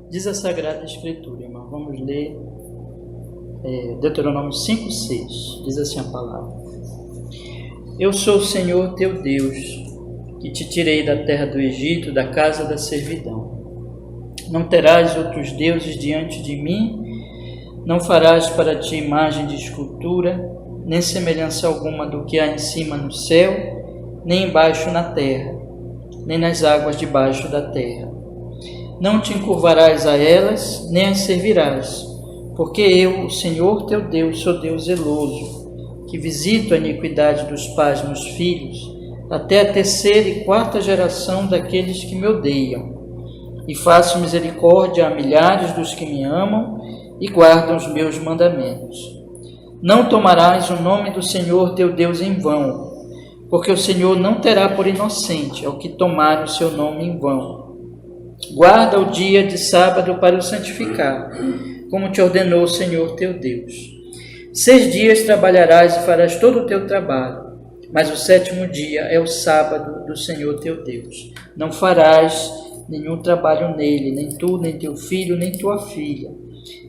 Diz a Sagrada Escritura, irmão. Vamos ler Deuteronômio 5:6. Diz assim a palavra: Eu sou o Senhor teu Deus, que te tirei da terra do Egito, da casa da servidão. Não terás outros deuses diante de mim, não farás para ti imagem de escultura, nem semelhança alguma do que há em cima no céu, nem embaixo na terra, nem nas águas debaixo da terra. Não te encurvarás a elas, nem as servirás, porque eu, o Senhor teu Deus, sou Deus zeloso, que visito a iniquidade dos pais nos filhos, até a terceira e quarta geração daqueles que me odeiam, e faço misericórdia a milhares dos que me amam e guardam os meus mandamentos. Não tomarás o nome do Senhor teu Deus em vão, porque o Senhor não terá por inocente ao que tomar o seu nome em vão. Guarda o dia de sábado para o santificar, como te ordenou o Senhor teu Deus. 6 dias trabalharás e farás todo o teu trabalho, mas o 7º dia é o sábado do Senhor teu Deus. Não farás nenhum trabalho nele, nem tu, nem teu filho, nem tua filha,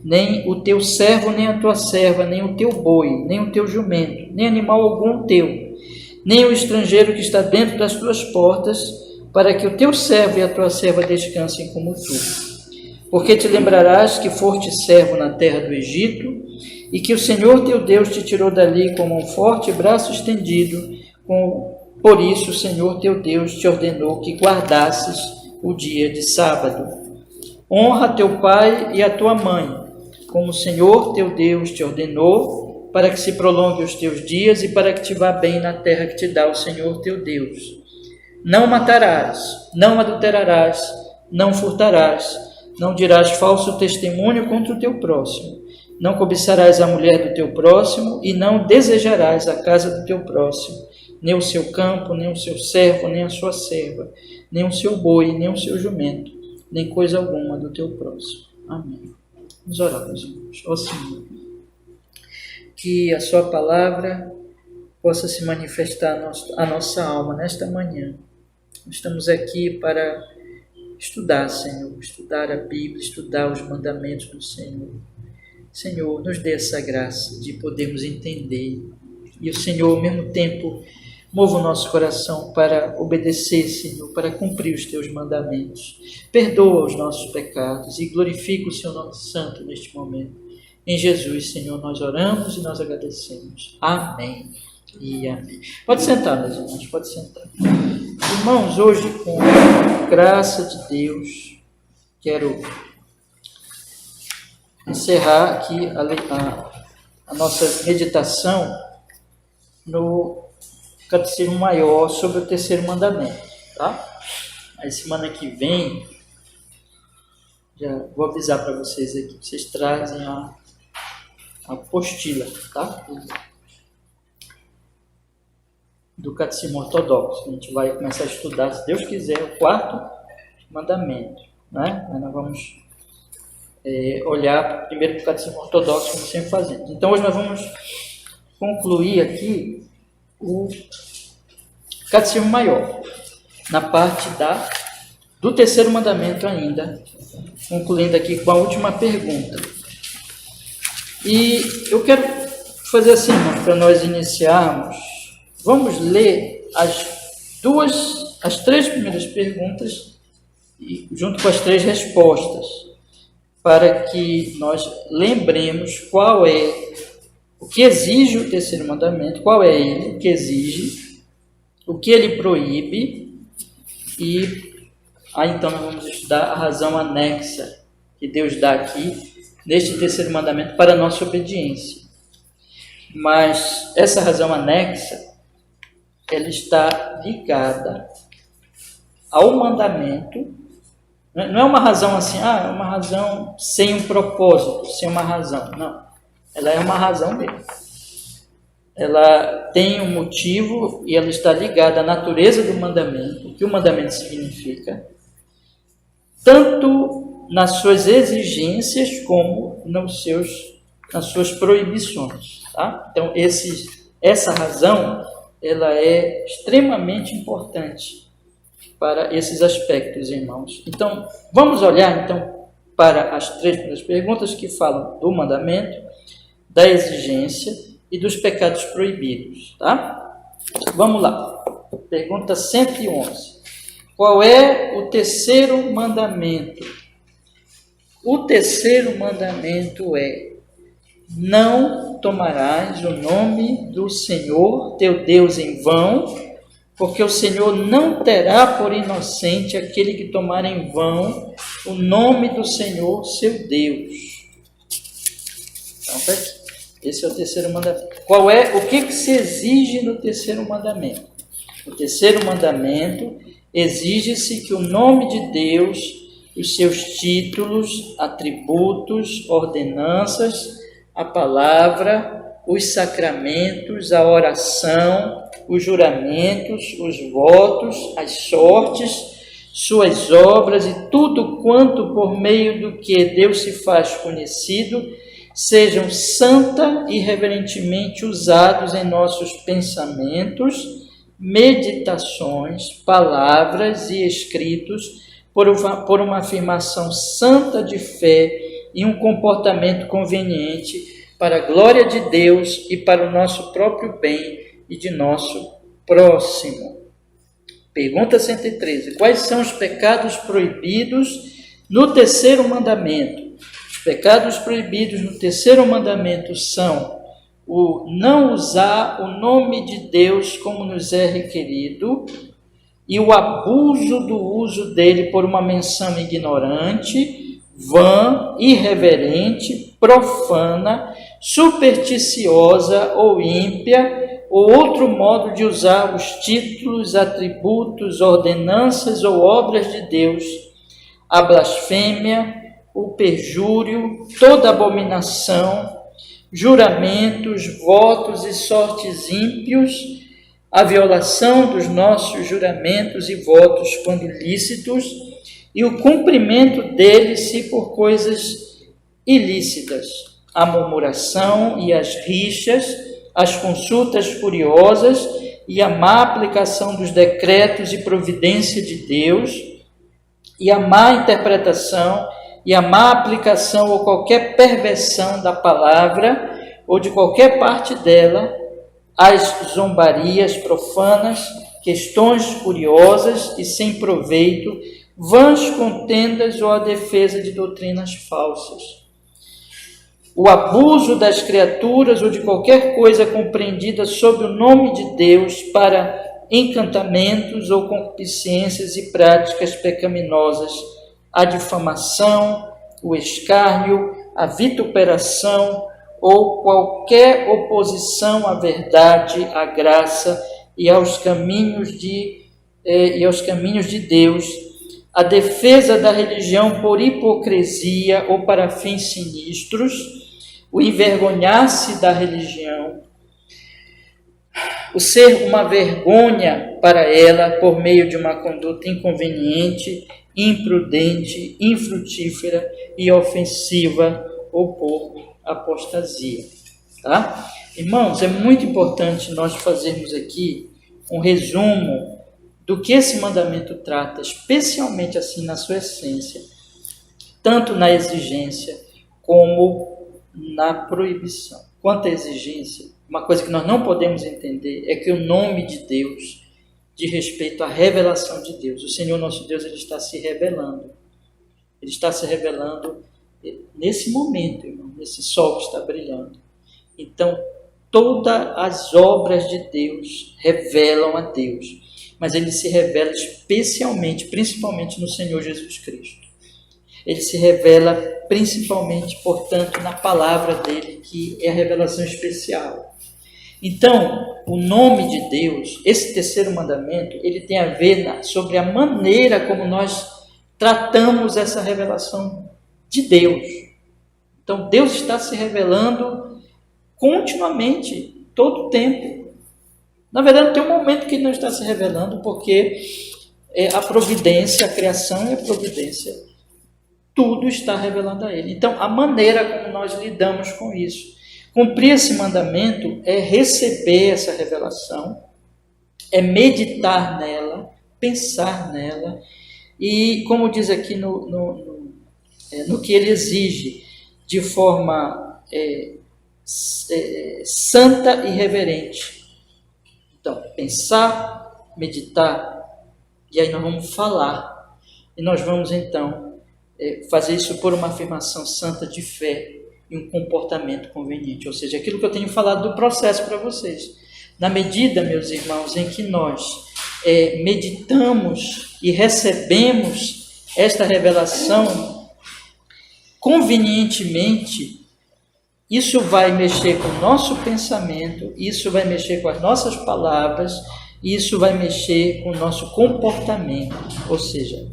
nem o teu servo, nem a tua serva, nem o teu boi, nem o teu jumento, nem animal algum teu, nem o estrangeiro que está dentro das tuas portas, para que o teu servo e a tua serva descansem como tu. Porque te lembrarás que foste servo na terra do Egito, e que o Senhor teu Deus te tirou dali com mão forte e braço estendido. Por isso o Senhor teu Deus te ordenou que guardasses o dia de sábado. Honra teu pai e a tua mãe, como o Senhor teu Deus te ordenou, para que se prolongue os teus dias e para que te vá bem na terra que te dá o Senhor teu Deus. Não matarás, não adulterarás, não furtarás, não dirás falso testemunho contra o teu próximo, não cobiçarás a mulher do teu próximo e não desejarás a casa do teu próximo, nem o seu campo, nem o seu servo, nem a sua serva, nem o seu boi, nem o seu jumento, nem coisa alguma do teu próximo. Amém. Vamos orar, meus irmãos. Ó Senhor, que a sua palavra possa se manifestar a nossa alma nesta manhã. Nós estamos aqui para estudar, Senhor, estudar a Bíblia, estudar os mandamentos do Senhor. Senhor, nos dê essa graça de podermos entender. E o Senhor, ao mesmo tempo, mova o nosso coração para obedecer, Senhor, para cumprir os teus mandamentos. Perdoa os nossos pecados e glorifica o seu nome santo neste momento. Em Jesus, Senhor, nós oramos e nós agradecemos. Amém e amém. Pode sentar, meus irmãos, pode sentar. Irmãos, hoje, com a graça de Deus, quero encerrar aqui a nossa meditação no Catecismo Maior sobre o terceiro mandamento, tá? Aí semana que vem, já vou avisar para vocês aqui, vocês trazem a apostila, tá? Do Catecismo Ortodoxo. A gente vai começar a estudar, se Deus quiser, o 4º mandamento, né? Aí nós vamos olhar primeiro para o Catecismo Ortodoxo, como sempre fazemos. Então hoje nós vamos concluir aqui o Catecismo Maior, na parte do terceiro mandamento ainda, concluindo aqui com a última pergunta. E eu quero fazer assim, para nós iniciarmos, vamos ler as 3 primeiras perguntas, junto com as 3 respostas, para que nós lembremos qual é o que exige o terceiro mandamento, qual é ele, o que exige, o que ele proíbe, e aí então nós vamos estudar a razão anexa que Deus dá aqui, neste terceiro mandamento, para a nossa obediência. Mas essa razão anexa, ela está ligada ao mandamento. Não é uma razão assim, é uma razão sem um propósito, sem uma razão. Não, ela é uma razão mesmo. Ela tem um motivo e ela está ligada à natureza do mandamento, o que o mandamento significa, tanto nas suas exigências como nas suas proibições. Tá? Então, essa razão, ela é extremamente importante para esses aspectos, irmãos. Então, vamos olhar para as 3 primeiras perguntas que falam do mandamento, da exigência e dos pecados proibidos, tá? Vamos lá. Pergunta 111. Qual é o terceiro mandamento? O terceiro mandamento é: não tomarás o nome do Senhor teu Deus em vão, porque o Senhor não terá por inocente aquele que tomar em vão o nome do Senhor seu Deus. Então, tá aqui. Esse é o terceiro mandamento. O que se exige no terceiro mandamento? No terceiro mandamento, exige-se que o nome de Deus, os seus títulos, atributos, ordenanças, a palavra, os sacramentos, a oração, os juramentos, os votos, as sortes, suas obras e tudo quanto por meio do que Deus se faz conhecido, sejam santa e reverentemente usados em nossos pensamentos, meditações, palavras e escritos, por uma afirmação santa de fé e um comportamento conveniente para a glória de Deus e para o nosso próprio bem e de nosso próximo. Pergunta 113. Quais são os pecados proibidos no terceiro mandamento? Os pecados proibidos no terceiro mandamento são o não usar o nome de Deus como nos é requerido e o abuso do uso dele por uma menção ignorante, vã, irreverente, profana, supersticiosa ou ímpia, ou outro modo de usar os títulos, atributos, ordenanças ou obras de Deus, a blasfêmia, o perjúrio, toda abominação, juramentos, votos e sortes ímpios, a violação dos nossos juramentos e votos quando lícitos, e o cumprimento deles se por coisas ilícitas, a murmuração e as rixas, as consultas furiosas e a má aplicação dos decretos e providência de Deus, e a má interpretação e a má aplicação ou qualquer perversão da palavra ou de qualquer parte dela, as zombarias profanas, questões curiosas e sem proveito, vãs contendas ou a defesa de doutrinas falsas. O abuso das criaturas ou de qualquer coisa compreendida sob o nome de Deus para encantamentos ou concupiscências e práticas pecaminosas, a difamação, o escárnio, a vituperação ou qualquer oposição à verdade, à graça e aos caminhos de Deus, a defesa da religião por hipocrisia ou para fins sinistros, o envergonhar-se da religião, o ser uma vergonha para ela por meio de uma conduta inconveniente, imprudente, infrutífera e ofensiva ou por apostasia. Tá? Irmãos, é muito importante nós fazermos aqui um resumo do que esse mandamento trata, especialmente assim na sua essência, tanto na exigência como na proibição. Quanto à exigência, uma coisa que nós não podemos entender é que o nome de Deus diz respeito à revelação de Deus. O Senhor nosso Deus, ele está se revelando. Ele está se revelando nesse momento, irmão, nesse sol que está brilhando. Então, todas as obras de Deus revelam a Deus, mas ele se revela especialmente, principalmente no Senhor Jesus Cristo. Ele se revela principalmente, portanto, na palavra dele, que é a revelação especial. Então, o nome de Deus, esse terceiro mandamento, ele tem a ver sobre a maneira como nós tratamos essa revelação de Deus. Então, Deus está se revelando continuamente, todo o tempo. Na verdade, tem um momento que ele não está se revelando, porque a providência, a criação e a providência, tudo está revelando a ele. Então, a maneira como nós lidamos com isso, cumprir esse mandamento é receber essa revelação, é meditar nela, pensar nela, e como diz aqui no no que ele exige, de forma santa e reverente. Então, pensar, meditar, e aí nós vamos falar. E nós vamos, então, fazer isso por uma afirmação santa de fé e um comportamento conveniente. Ou seja, aquilo que eu tenho falado do processo para vocês. Na medida, meus irmãos, em que nós meditamos e recebemos esta revelação convenientemente, isso vai mexer com o nosso pensamento, isso vai mexer com as nossas palavras, isso vai mexer com o nosso comportamento. Ou seja,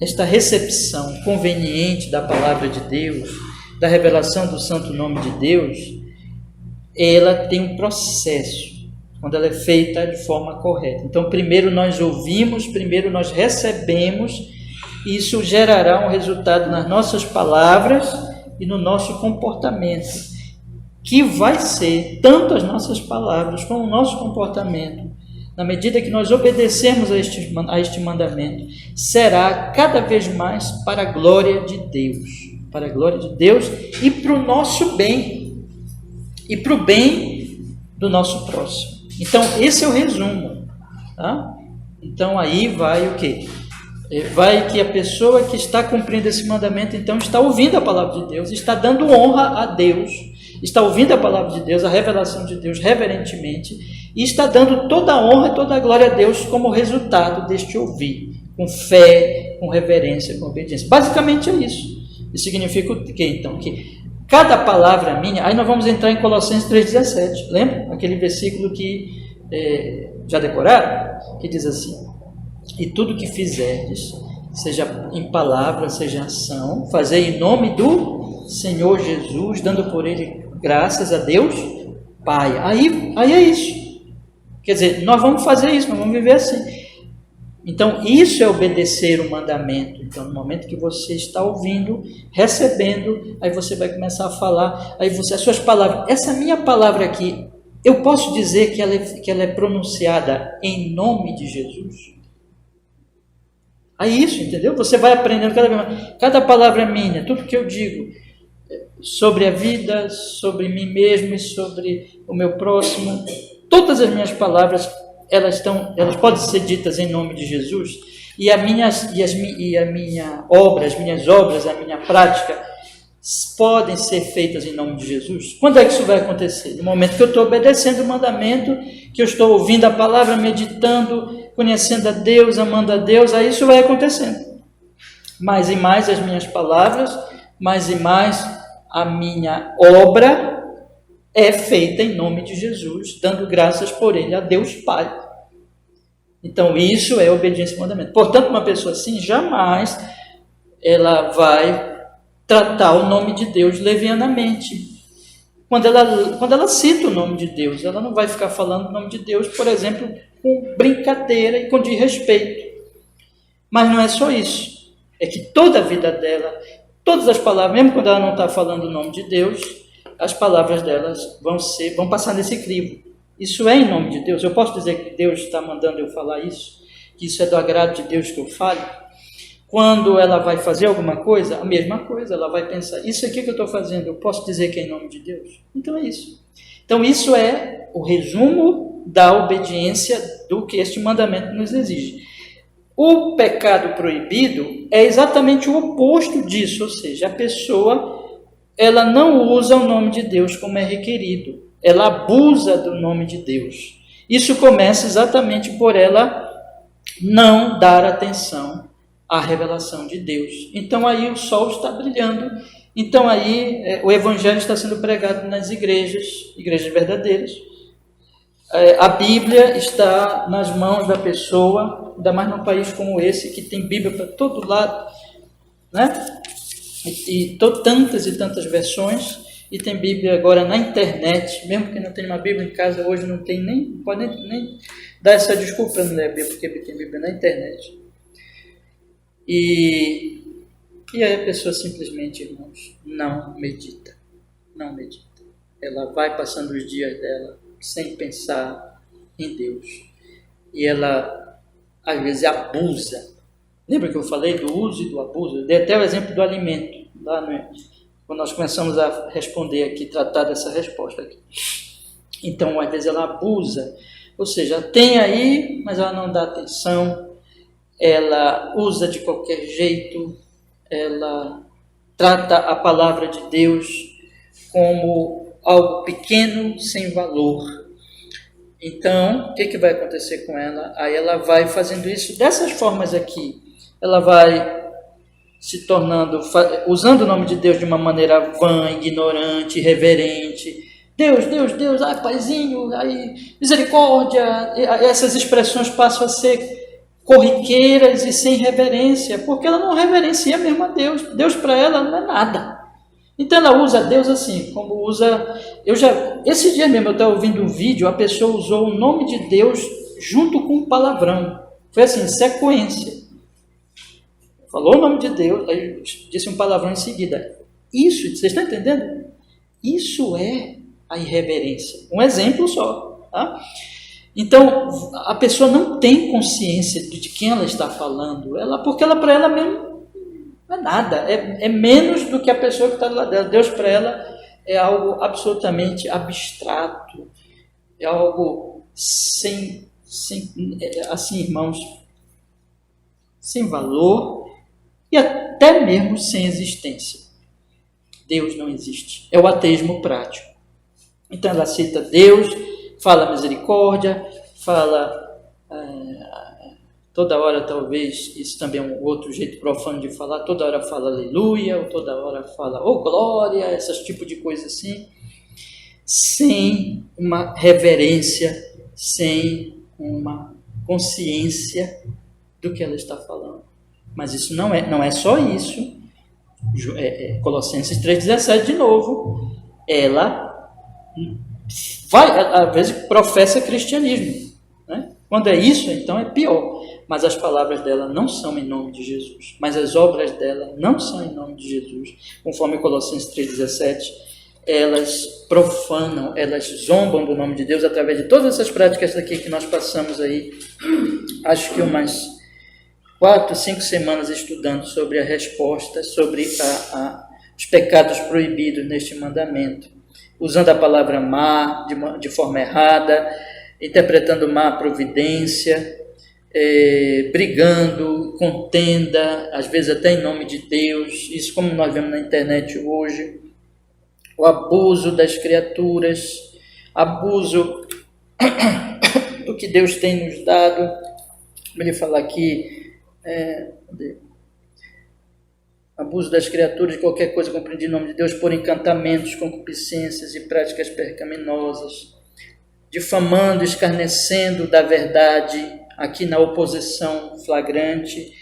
esta recepção conveniente da palavra de Deus, da revelação do santo nome de Deus, ela tem um processo, quando ela é feita de forma correta. Então, primeiro nós ouvimos, primeiro nós recebemos, e isso gerará um resultado nas nossas palavras e no nosso comportamento, que vai ser tanto as nossas palavras como o nosso comportamento, na medida que nós obedecemos a este mandamento, será cada vez mais para a glória de Deus, e para o nosso bem, e para o bem do nosso próximo. Então, esse é o resumo. Tá? Então, aí vai o quê? Vai que a pessoa que está cumprindo esse mandamento, então, está ouvindo a palavra de Deus, está dando honra a Deus, está ouvindo a palavra de Deus, a revelação de Deus reverentemente, e está dando toda a honra e toda a glória a Deus como resultado deste ouvir, com fé, com reverência, com obediência. Basicamente é isso. Isso significa o quê, então? Que cada palavra minha, aí nós vamos entrar em Colossenses 3,17, lembra? Aquele versículo que já decoraram? Que diz assim: e tudo que fizerdes, seja em palavra, seja em ação, fazei em nome do Senhor Jesus, dando por ele graças a Deus Pai. Aí é isso. Quer dizer, nós vamos fazer isso, nós vamos viver assim. Então, isso é obedecer o mandamento. Então, no momento que você está ouvindo, recebendo, aí você vai começar a falar, aí as suas palavras, essa minha palavra aqui, eu posso dizer que ela é pronunciada em nome de Jesus? Aí isso, entendeu? Você vai aprendendo cada vez mais. Cada palavra minha, tudo que eu digo sobre a vida, sobre mim mesmo e sobre o meu próximo, todas as minhas palavras, elas podem ser ditas em nome de Jesus, e as minhas obras, a minha prática podem ser feitas em nome de Jesus. Quando é que isso vai acontecer? No momento que eu estou obedecendo o mandamento, que eu estou ouvindo a palavra, meditando, conhecendo a Deus, amando a Deus, aí isso vai acontecendo. Mais e mais as minhas palavras, mais e mais a minha obra é feita em nome de Jesus, dando graças por ele a Deus Pai. Então, isso é obediência ao mandamento. Portanto, uma pessoa assim, jamais ela vai tratar o nome de Deus levianamente. Quando ela cita o nome de Deus, ela não vai ficar falando o nome de Deus, por exemplo, com brincadeira e com desrespeito. Mas não é só isso. É que toda a vida dela, todas as palavras, mesmo quando ela não está falando o nome de Deus, as palavras delas vão passar nesse crivo. Isso é em nome de Deus. Eu posso dizer que Deus está mandando eu falar isso? Que isso é do agrado de Deus que eu fale? Quando ela vai fazer alguma coisa, a mesma coisa, ela vai pensar, isso aqui que eu estou fazendo, eu posso dizer que é em nome de Deus? Então é isso. Então isso é o resumo da obediência do que este mandamento nos exige. O pecado proibido é exatamente o oposto disso, ou seja, a pessoa ela não usa o nome de Deus como é requerido, ela abusa do nome de Deus. Isso começa exatamente por ela não dar atenção à revelação de Deus. Então aí o sol está brilhando, então aí o evangelho está sendo pregado nas igrejas verdadeiras. A Bíblia está nas mãos da pessoa, ainda mais num país como esse, que tem Bíblia para todo lado, né? E tantas e tantas versões, e tem Bíblia agora na internet, mesmo que não tenha uma Bíblia em casa, hoje não tem pode nem dar essa desculpa, não ler a Bíblia, porque tem Bíblia na internet. E aí a pessoa simplesmente, irmãos, não medita. Ela vai passando os dias dela sem pensar em Deus. E ela, às vezes, abusa Lembra que eu falei do uso e do abuso? Eu dei até o exemplo do alimento, lá quando nós começamos a responder aqui, tratar dessa resposta aqui. Então, às vezes ela abusa, ou seja, tem aí, mas ela não dá atenção, ela usa de qualquer jeito, ela trata a palavra de Deus como algo pequeno, sem valor. Então, o que vai acontecer com ela? Aí ela vai fazendo isso dessas formas aqui. Ela vai se tornando, usando o nome de Deus de uma maneira vã, ignorante, irreverente. Deus, Deus, Deus, ai, paizinho, ai, misericórdia. Essas expressões passam a ser corriqueiras e sem reverência, porque ela não reverencia mesmo a Deus. Deus para ela não é nada. Então ela usa Deus assim, como usa... Esse dia mesmo eu estava ouvindo um vídeo, a pessoa usou o nome de Deus junto com um palavrão. Foi assim, sequência. Falou o nome de Deus, aí disse um palavrão em seguida. Isso, vocês estão entendendo? Isso é a irreverência. Um exemplo só. Tá? Então, a pessoa não tem consciência de quem ela está falando, porque ela para ela mesmo não é nada, é menos do que a pessoa que está do lado dela. Deus para ela é algo absolutamente abstrato, é algo assim, irmãos, sem valor e até mesmo sem existência. Deus não existe, é o ateísmo prático. Então ela cita Deus, fala misericórdia, fala toda hora, talvez, isso também é um outro jeito profano de falar, toda hora fala aleluia, ou toda hora fala glória, esses tipos de coisa assim, sem uma reverência, sem uma consciência do que ela está falando. Mas isso não é só isso. Colossenses 3,17 de novo, ela às vezes professa cristianismo, né? Quando é isso, então é pior. Mas as palavras dela não são em nome de Jesus, mas as obras dela não são em nome de Jesus. Conforme Colossenses 3,17, elas profanam, elas zombam do nome de Deus através de todas essas práticas aqui que nós passamos aí, acho que umas 4, 5 semanas estudando sobre a resposta, sobre os pecados proibidos neste mandamento, usando a palavra má de forma errada, interpretando má providência, brigando, contenda, às vezes até em nome de Deus, isso como nós vemos na internet hoje, o abuso das criaturas, abuso do que Deus tem nos dado. Ele fala aqui, abuso das criaturas de qualquer coisa compreendida em nome de Deus por encantamentos, concupiscências e práticas pecaminosas, difamando, escarnecendo da verdade, aqui na oposição flagrante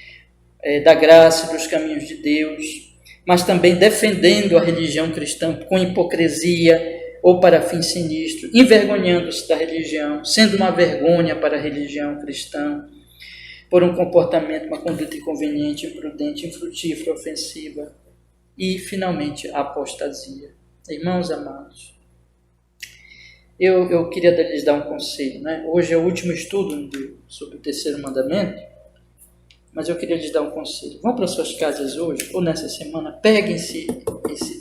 da graça e dos caminhos de Deus, mas também defendendo a religião cristã com hipocrisia ou para fim sinistro, envergonhando-se da religião, sendo uma vergonha para a religião cristã, por um comportamento, uma conduta inconveniente, imprudente, infrutífera, ofensiva e, finalmente, a apostasia. Irmãos amados, eu queria lhes dar um conselho, né? Hoje é o último estudo sobre o terceiro mandamento, mas eu queria lhes dar um conselho. Vão para suas casas hoje, ou nessa semana, peguem esse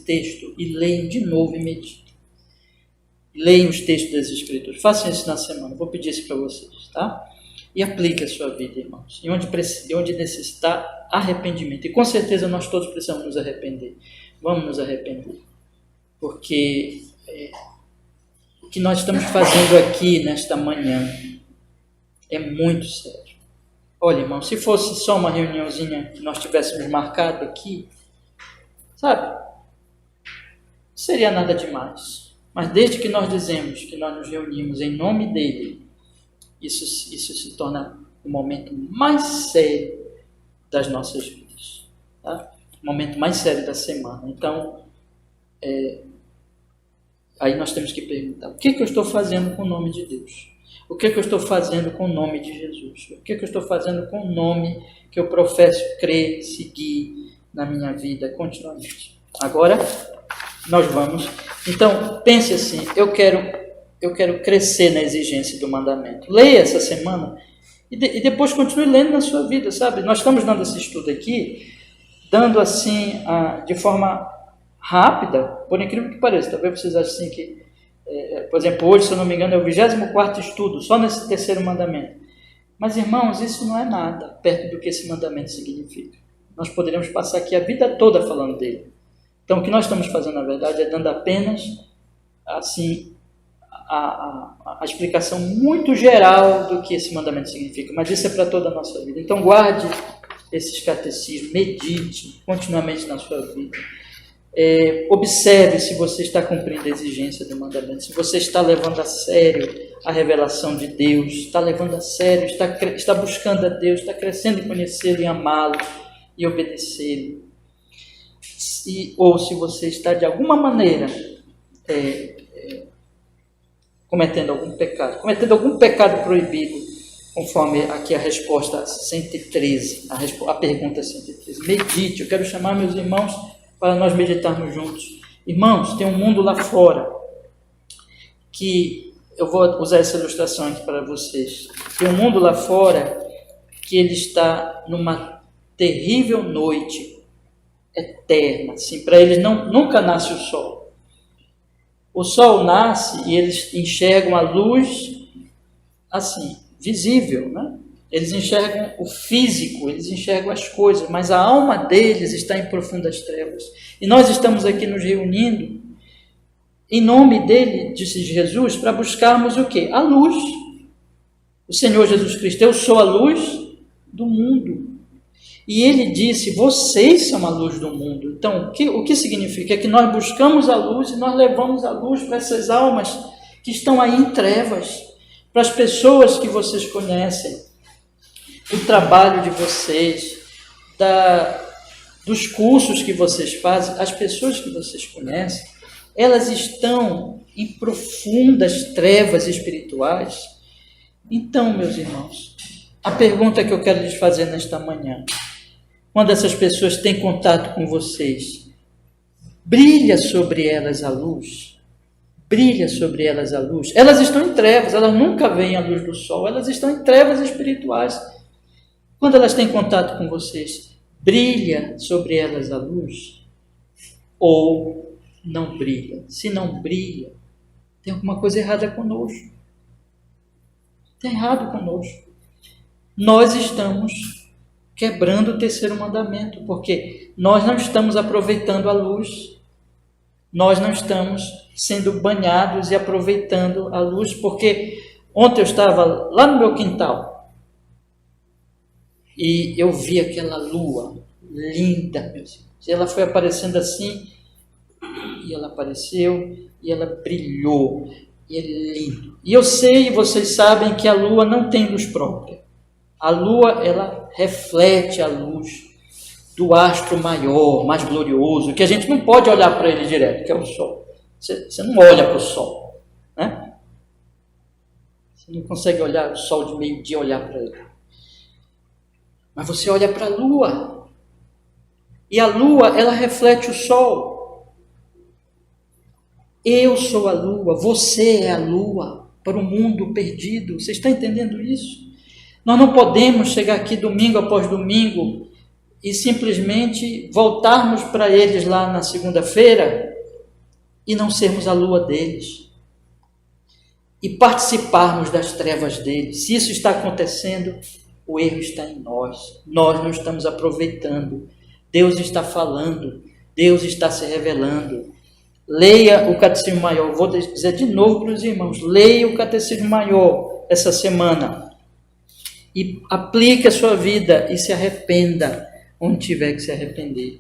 texto e leiam de novo e meditem. Leiam os textos das Escrituras. Façam isso na semana, vou pedir isso para vocês, tá? E aplique a sua vida, irmãos. E onde necessitar arrependimento. E com certeza nós todos precisamos nos arrepender. Vamos nos arrepender. Porque o que nós estamos fazendo aqui nesta manhã é muito sério. Olha, irmão, se fosse só uma reuniãozinha que nós tivéssemos marcado aqui, sabe? Não seria nada demais. Mas desde que nós dizemos que nós nos reunimos em nome dele, isso se torna o momento mais sério das nossas vidas, tá? O momento mais sério da semana. Então, aí nós temos que perguntar, o que eu estou fazendo com o nome de Deus? O que eu estou fazendo com o nome de Jesus? O que eu estou fazendo com o nome que eu professo crer, seguir na minha vida continuamente? Agora, nós vamos. Então, pense assim, eu quero crescer na exigência do mandamento. Leia essa semana E depois continue lendo na sua vida, sabe? Nós estamos dando esse estudo aqui, dando assim, de forma rápida, por incrível que pareça. Talvez vocês achem assim que, por exemplo, hoje, se eu não me engano, é o 24º estudo, só nesse terceiro mandamento. Mas, irmãos, isso não é nada perto do que esse mandamento significa. Nós poderíamos passar aqui a vida toda falando dele. Então, o que nós estamos fazendo, na verdade, é dando apenas, assim, a explicação muito geral do que esse mandamento significa, mas isso é para toda a nossa vida. Então guarde esses catecismos, medite continuamente na sua vida, observe se você está cumprindo a exigência do mandamento, se você está levando a sério a revelação de Deus, está levando a sério, está buscando a Deus, está crescendo em conhecê-lo, em amá-lo e obedecê-lo, ou se você está de alguma maneira cometendo algum pecado proibido, conforme aqui a resposta 113, a pergunta 113. Medite, eu quero chamar meus irmãos para nós meditarmos juntos. Irmãos, tem um mundo lá fora, que eu vou usar essa ilustração aqui para vocês. Tem um mundo lá fora que ele está numa terrível noite eterna, assim, para eles nunca nasce o sol. O sol nasce e eles enxergam a luz, assim, visível, né? Eles enxergam o físico, eles enxergam as coisas, mas a alma deles está em profundas trevas. E nós estamos aqui nos reunindo, em nome dele, disse Jesus, para buscarmos o quê? A luz. O Senhor Jesus Cristo, eu sou a luz do mundo. E ele disse, vocês são a luz do mundo. Então, o que significa? É que nós buscamos a luz e nós levamos a luz para essas almas que estão aí em trevas, para as pessoas que vocês conhecem, do trabalho de vocês, dos cursos que vocês fazem, as pessoas que vocês conhecem, elas estão em profundas trevas espirituais. Então, meus irmãos, a pergunta que eu quero lhes fazer nesta manhã, quando essas pessoas têm contato com vocês, brilha sobre elas a luz? Brilha sobre elas a luz? Elas estão em trevas, elas nunca veem a luz do sol, elas estão em trevas espirituais. Quando elas têm contato com vocês, brilha sobre elas a luz? Ou não brilha? Se não brilha, tem alguma coisa errada conosco. Tem errado conosco. Nós estamos quebrando o terceiro mandamento, porque nós não estamos aproveitando a luz, nós não estamos sendo banhados e aproveitando a luz, porque ontem eu estava lá no meu quintal e eu vi aquela lua linda, meus irmãos. Ela foi aparecendo assim, e ela apareceu, e ela brilhou, e é lindo. E eu sei, e vocês sabem, que a lua não tem luz própria. A lua, ela reflete a luz do astro maior, mais glorioso, que a gente não pode olhar para ele direto, que é o sol. Você não olha para o sol, né? Você não consegue olhar o sol de meio-dia, olhar para ele. Mas você olha para a lua, e a lua, ela reflete o sol. Eu sou a lua, você é a lua, para o mundo perdido. Você está entendendo isso? Nós não podemos chegar aqui domingo após domingo e simplesmente voltarmos para eles lá na segunda-feira e não sermos a lua deles e participarmos das trevas deles. Se isso está acontecendo, o erro está em nós. Nós não estamos aproveitando. Deus está falando, Deus está se revelando. Leia o Catecismo Maior. Vou dizer de novo para os irmãos, leia o Catecismo Maior essa semana. E aplique a sua vida e se arrependa onde tiver que se arrepender.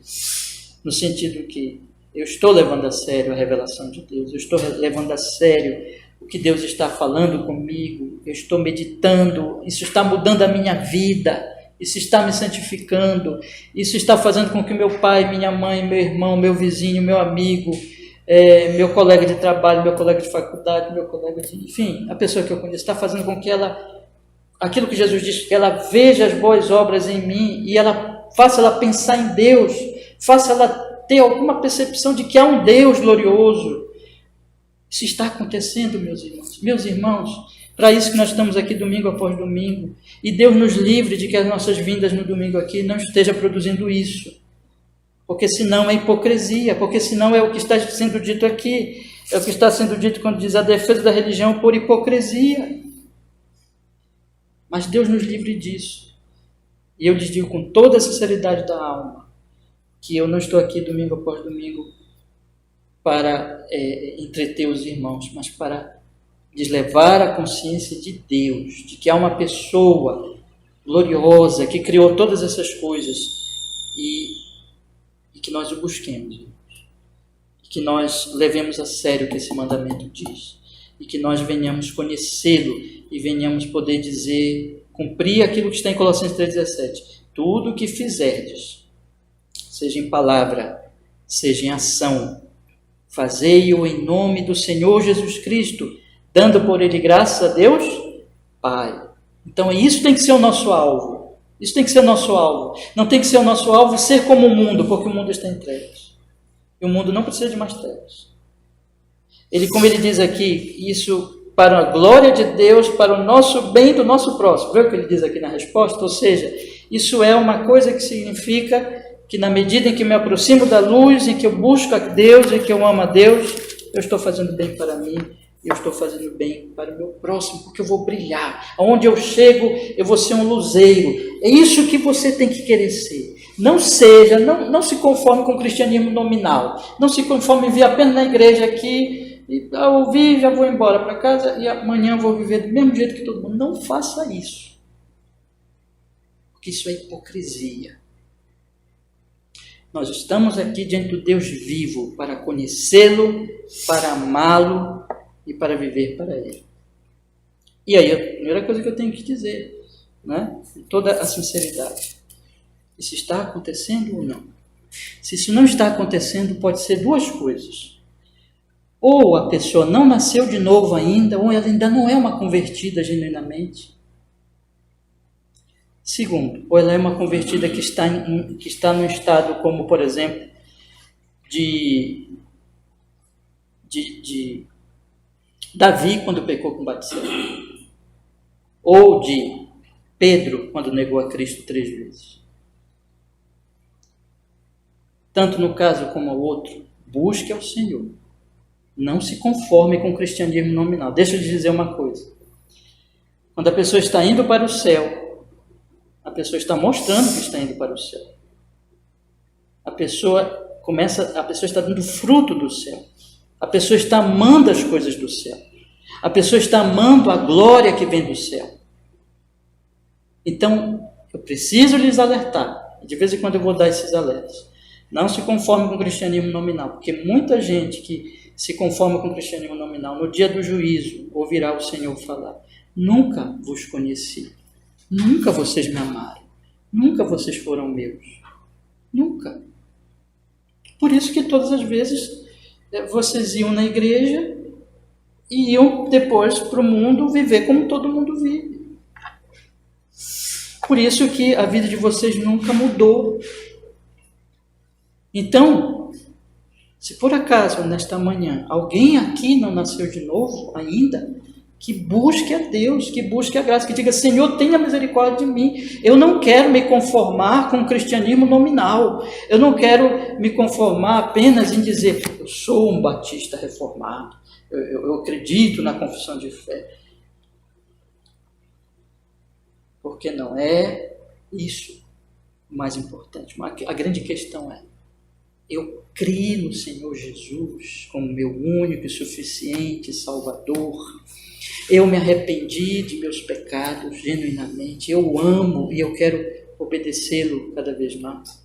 No sentido que eu estou levando a sério a revelação de Deus, eu estou levando a sério o que Deus está falando comigo, eu estou meditando, isso está mudando a minha vida, isso está me santificando, isso está fazendo com que meu pai, minha mãe, meu irmão, meu vizinho, meu amigo, meu colega de trabalho, meu colega de faculdade, meu colega de... Enfim, a pessoa que eu conheço está fazendo com que ela... Aquilo que Jesus disse, que ela veja as boas obras em mim e faça ela pensar em Deus, faça ela ter alguma percepção de que há um Deus glorioso. Isso está acontecendo, meus irmãos. Meus irmãos, Para isso que nós estamos aqui domingo após domingo. E Deus nos livre de que as nossas vindas no domingo aqui não esteja produzindo isso. Porque senão é hipocrisia, porque senão é o que está sendo dito aqui. É o que está sendo dito quando diz a defesa da religião por hipocrisia. Mas Deus nos livre disso. E eu lhes digo com toda a sinceridade da alma, que eu não estou aqui domingo após domingo para entreter os irmãos, mas para lhes levar a consciência de Deus, de que há uma pessoa gloriosa que criou todas essas coisas e que nós o busquemos, e que nós levemos a sério o que esse mandamento diz, e que nós venhamos conhecê-lo e venhamos poder dizer, cumprir aquilo que está em Colossenses 3,17, tudo o que fizerdes, seja em palavra, seja em ação, fazei-o em nome do Senhor Jesus Cristo, dando por ele graças a Deus, Pai. Então isso tem que ser o nosso alvo. Isso tem que ser o nosso alvo. Não tem que ser o nosso alvo ser como o mundo, porque o mundo está em trevas. E o mundo não precisa de mais trevas. Como ele diz aqui, isso para a glória de Deus, para o nosso bem do nosso próximo. Vê o que ele diz aqui na resposta? Ou seja, isso é uma coisa que significa que na medida em que me aproximo da luz, em que eu busco a Deus, em que eu amo a Deus, eu estou fazendo bem para mim. Eu estou fazendo bem para o meu próximo, porque eu vou brilhar. Aonde eu chego, eu vou ser um luzeiro. É isso que você tem que querer ser. Não se conforme com o cristianismo nominal. Não se conforme em vir apenas na igreja aqui, e ouvir, já vou embora para casa, e amanhã vou viver do mesmo jeito que todo mundo. Não faça isso. Porque isso é hipocrisia. Nós estamos aqui diante do Deus vivo para conhecê-lo, para amá-lo, e para viver para Ele. E aí, a primeira coisa que eu tenho que dizer, né? Com toda a sinceridade, isso está acontecendo ou não? Se isso não está acontecendo, pode ser duas coisas. Ou a pessoa não nasceu de novo ainda, ou ela ainda não é uma convertida genuinamente. Segundo, ou ela é uma convertida que está num estado como, por exemplo, de Davi, quando pecou com Batseba, ou de Pedro, quando negou a Cristo 3 vezes. Tanto no caso como no outro, busque ao Senhor. Não se conforme com o cristianismo nominal. Deixa eu lhe dizer uma coisa. Quando a pessoa está indo para o céu, a pessoa está mostrando que está indo para o céu. A pessoa está dando fruto do céu. A pessoa está amando as coisas do céu. A pessoa está amando a glória que vem do céu. Então, eu preciso lhes alertar. De vez em quando eu vou dar esses alertas. Não se conforme com o cristianismo nominal, porque muita gente que se conforma com o cristianismo nominal, no dia do juízo, ouvirá o Senhor falar: nunca vos conheci. Nunca vocês me amaram. Nunca vocês foram meus. Nunca. Por isso que todas as vezes vocês iam na igreja e iam depois para o mundo viver como todo mundo vive. Por isso que a vida de vocês nunca mudou. Então, se por acaso nesta manhã alguém aqui não nasceu de novo ainda, que busque a Deus, que busque a graça, que diga: Senhor, tenha misericórdia de mim. Eu não quero me conformar com o cristianismo nominal. Eu não quero me conformar apenas em dizer: eu sou um batista reformado, eu acredito na confissão de fé. Porque não é isso o mais importante. A grande questão é: eu creio no Senhor Jesus como meu único e suficiente Salvador. Eu me arrependi de meus pecados genuinamente. Eu amo e eu quero obedecê-lo cada vez mais.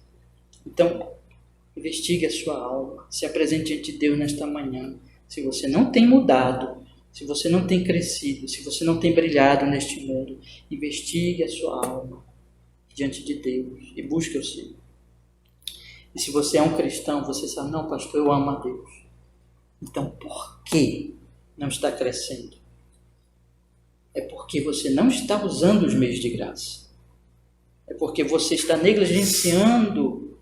Então, investigue a sua alma. Se apresente diante de Deus nesta manhã. Se você não tem mudado, se você não tem crescido, se você não tem brilhado neste mundo, investigue a sua alma diante de Deus e busque o Senhor. E se você é um cristão, você sabe: não, pastor, eu amo a Deus. Então, por que não está crescendo? É porque você não está usando os meios de graça. É porque você está negligenciando.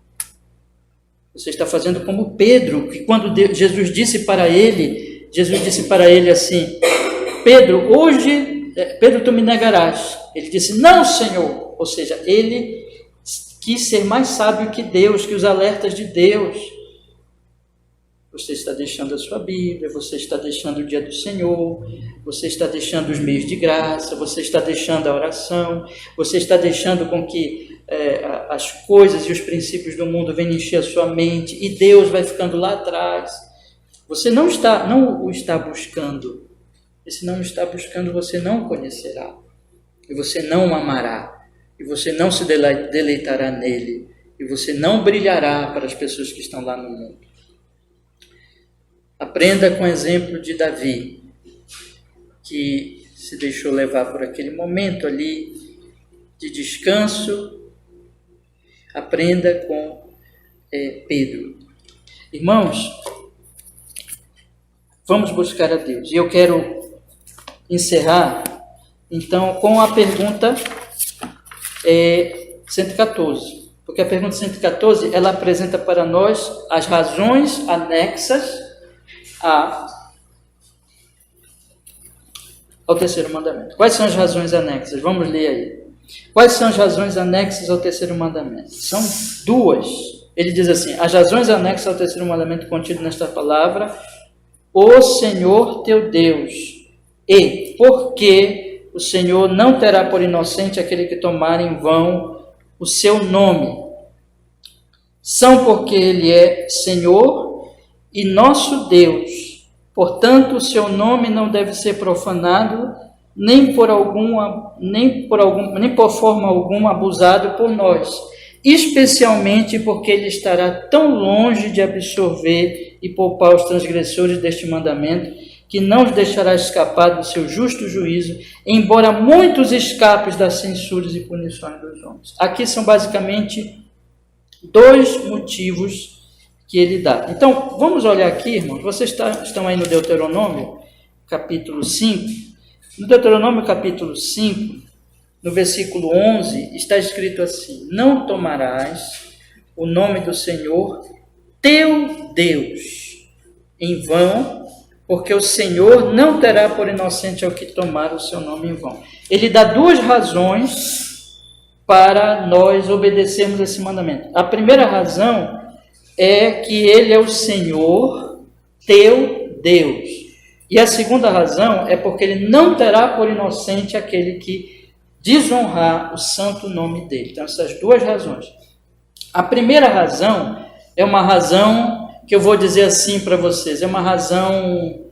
Você está fazendo como Pedro, que quando Jesus disse para ele assim: Pedro, hoje Pedro, tu me negarás. Ele disse, não, Senhor. Ou seja, ele quis ser mais sábio que Deus, que os alertas de Deus. Você está deixando a sua Bíblia, você está deixando o dia do Senhor, você está deixando os meios de graça, você está deixando a oração, você está deixando com que as coisas e os princípios do mundo venham encher a sua mente e Deus vai ficando lá atrás. Você não o está buscando. E se não está buscando, você não o conhecerá. E você não o amará. E você não se deleitará nele. E você não brilhará para as pessoas que estão lá no mundo. Aprenda com o exemplo de Davi, que se deixou levar por aquele momento ali de descanso. Aprenda com Pedro. Irmãos, vamos buscar a Deus. E eu quero encerrar, então, com a pergunta 114. Porque a pergunta 114, ela apresenta para nós as razões anexas ao terceiro mandamento. Quais são as razões anexas? Vamos ler aí. Quais são as razões anexas ao terceiro mandamento? São duas. Ele diz assim, as razões anexas ao terceiro mandamento contido nesta palavra, o Senhor teu Deus, e porque o Senhor não terá por inocente aquele que tomar em vão o seu nome. São porque ele é Senhor e nosso Deus. Portanto, o seu nome não deve ser profanado, nem por forma alguma abusado por nós, especialmente porque ele estará tão longe de absorver e poupar os transgressores deste mandamento, que não os deixará escapar do seu justo juízo, embora muitos escapem das censuras e punições dos homens. Aqui são basicamente dois motivos que ele dá. Então, vamos olhar aqui, irmãos. Vocês estão aí no Deuteronômio, capítulo 5. No Deuteronômio, capítulo 5, no versículo 11, está escrito assim, não tomarás o nome do Senhor, teu Deus, em vão, porque o Senhor não terá por inocente ao que tomar o seu nome em vão. Ele dá duas razões para nós obedecermos esse mandamento. A primeira razão é que ele é o Senhor, teu Deus. E a segunda razão é porque ele não terá por inocente aquele que desonrar o santo nome dele. Então, essas duas razões. A primeira razão é uma razão que eu vou dizer assim para vocês, é uma razão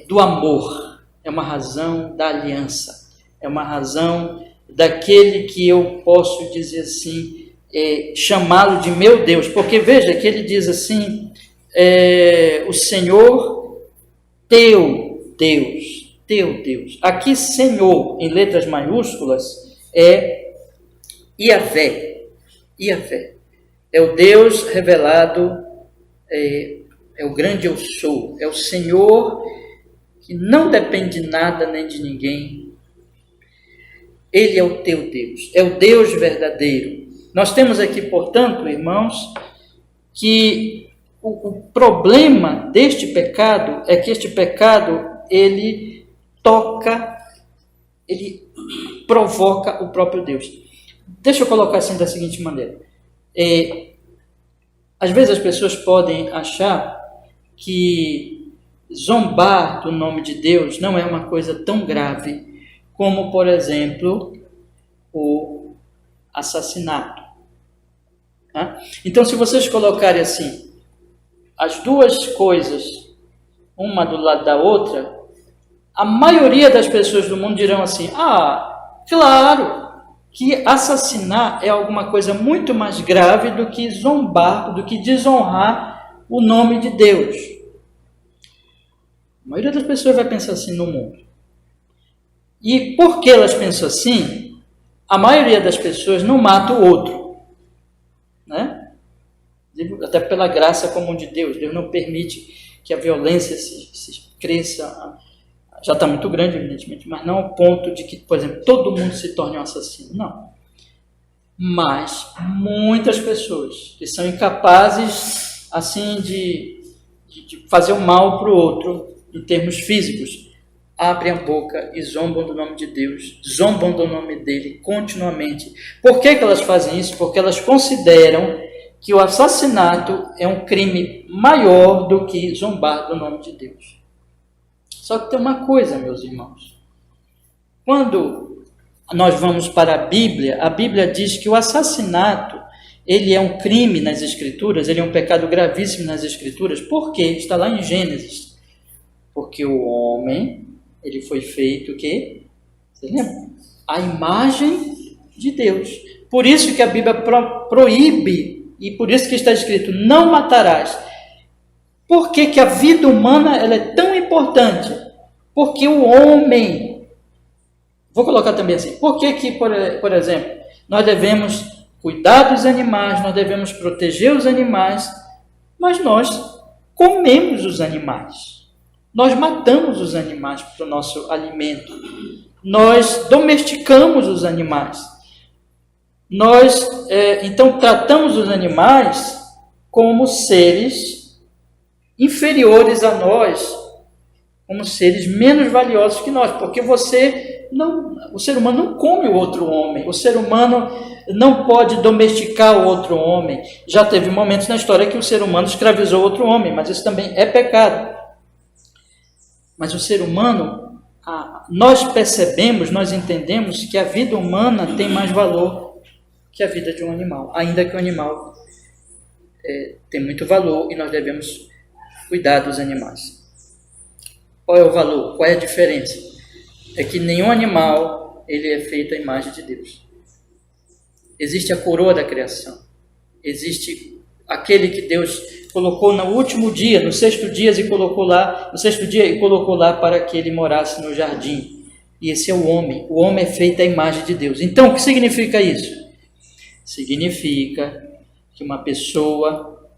do amor, é uma razão da aliança, é uma razão daquele que eu posso dizer assim, chamá-lo de meu Deus, porque veja que ele diz assim, o Senhor teu Deus, teu Deus. Aqui Senhor, em letras maiúsculas, é Iavé, Iavé. É o Deus revelado, é o grande eu sou, é o Senhor que não depende de nada nem de ninguém. Ele é o teu Deus, é o Deus verdadeiro. Nós temos aqui, portanto, irmãos, que o problema deste pecado é que este pecado, ele provoca o próprio Deus. Deixa eu colocar assim da seguinte maneira. Às vezes as pessoas podem achar que zombar do nome de Deus não é uma coisa tão grave como, por exemplo, o assassinato. Então, se vocês colocarem assim, as duas coisas, uma do lado da outra, a maioria das pessoas do mundo dirão assim, claro que assassinar é alguma coisa muito mais grave do que zombar, do que desonrar o nome de Deus. A maioria das pessoas vai pensar assim no mundo. E por que elas pensam assim? A maioria das pessoas não mata o outro, né? Até pela graça comum de Deus. Deus não permite que a violência se cresça. Já está muito grande, evidentemente, mas não ao ponto de que, por exemplo, todo mundo se torne um assassino. Não. Mas muitas pessoas que são incapazes, assim, de fazer o mal para o outro, em termos físicos, abrem a boca e zombam do nome de Deus, zombam do nome dele continuamente. Por que elas fazem isso? Porque elas consideram que o assassinato é um crime maior do que zombar do nome de Deus. Só que tem uma coisa, meus irmãos. Quando nós vamos para a Bíblia diz que o assassinato, ele é um crime nas Escrituras, ele é um pecado gravíssimo nas Escrituras. Por quê? Está lá em Gênesis. Porque o homem, ele foi feito o quê? Você lembra? A imagem de Deus. Por isso que a Bíblia proíbe, e por isso que está escrito, não matarás. Por que que a vida humana ela é tão importante? Porque o homem... Vou colocar também assim. Por que que, por exemplo, nós devemos cuidar dos animais, nós devemos proteger os animais, mas nós comemos os animais. Nós matamos os animais para o nosso alimento. Nós domesticamos os animais. Nós, então, tratamos os animais como seres inferiores a nós, como seres menos valiosos que nós, porque o ser humano não come o outro homem, o ser humano não pode domesticar o outro homem. Já teve momentos na história que o ser humano escravizou outro homem, mas isso também é pecado. Mas o ser humano, nós percebemos, nós entendemos que a vida humana tem mais valor que a vida de um animal, ainda que o animal tem muito valor e nós devemos cuidar dos animais. Qual é o valor? Qual é a diferença? É que nenhum animal ele é feito à imagem de Deus. Existe a coroa da criação. Existe aquele que Deus colocou no último dia, no sexto dia e colocou lá para que ele morasse no jardim. E esse é o homem. O homem é feito à imagem de Deus. Então, o que significa isso? Significa que uma pessoa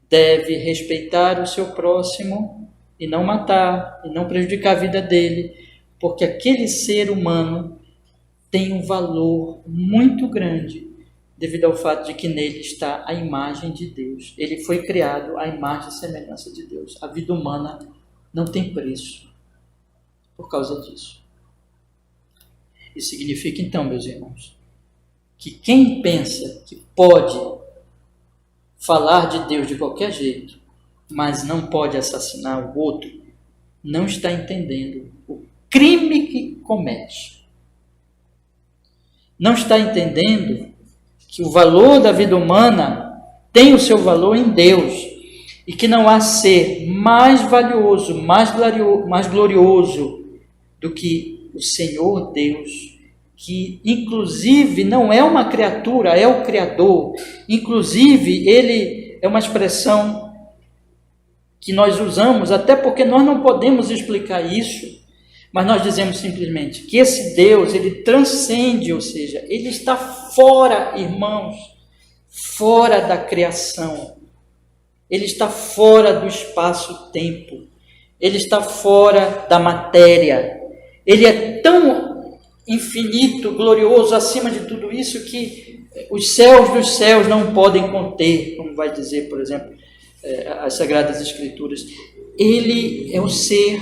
deve respeitar o seu próximo e não matar, e não prejudicar a vida dele, porque aquele ser humano tem um valor muito grande devido ao fato de que nele está a imagem de Deus. Ele foi criado à imagem e semelhança de Deus. A vida humana não tem preço por causa disso. Isso significa então, meus irmãos, que quem pensa que pode falar de Deus de qualquer jeito, mas não pode assassinar o outro, não está entendendo o crime que comete. Não está entendendo que o valor da vida humana tem o seu valor em Deus e que não há ser mais valioso, mais glorioso do que o Senhor Deus, que inclusive não é uma criatura, é o Criador. Inclusive, ele é uma expressão que nós usamos, até porque nós não podemos explicar isso, mas nós dizemos simplesmente que esse Deus, ele transcende, ou seja, ele está fora, irmãos, fora da criação, ele está fora do espaço-tempo, ele está fora da matéria, ele é tão infinito, glorioso, acima de tudo isso, que os céus dos céus não podem conter, como vai dizer, por exemplo, as Sagradas Escrituras. Ele é o ser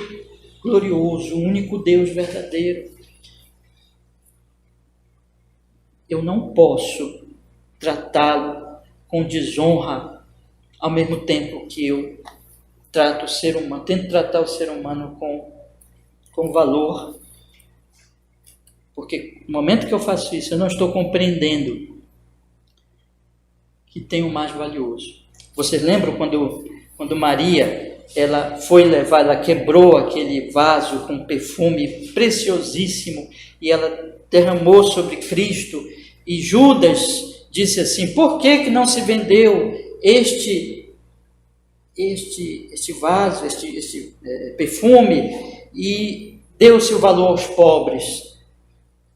glorioso, o único Deus verdadeiro. Eu não posso tratá-lo com desonra, ao mesmo tempo que eu trato o ser humano, tento tratar o ser humano com valor, porque no momento que eu faço isso, eu não estou compreendendo que tem o mais valioso. Vocês lembram quando Maria, ela quebrou aquele vaso com perfume preciosíssimo e ela derramou sobre Cristo, e Judas disse assim: por que não se vendeu este vaso, este perfume, e deu-se o valor aos pobres?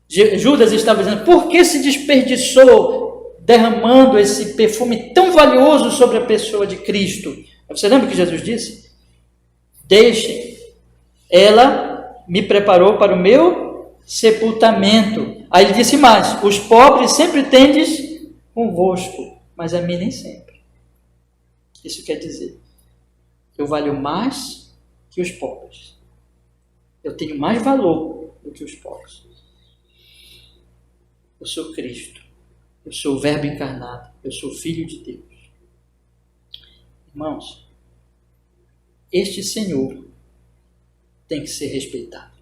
Judas estava dizendo: por que se desperdiçou derramando esse perfume tão valioso sobre a pessoa de Cristo? Você lembra que Jesus disse? Deixem, ela me preparou para o meu sepultamento. Aí ele disse mais: os pobres sempre tendes convosco, mas a mim nem sempre. Isso quer dizer, eu valho mais que os pobres. Eu tenho mais valor do que os povos. Eu sou Cristo. Eu sou o Verbo encarnado. Eu sou Filho de Deus. Irmãos, este Senhor tem que ser respeitado.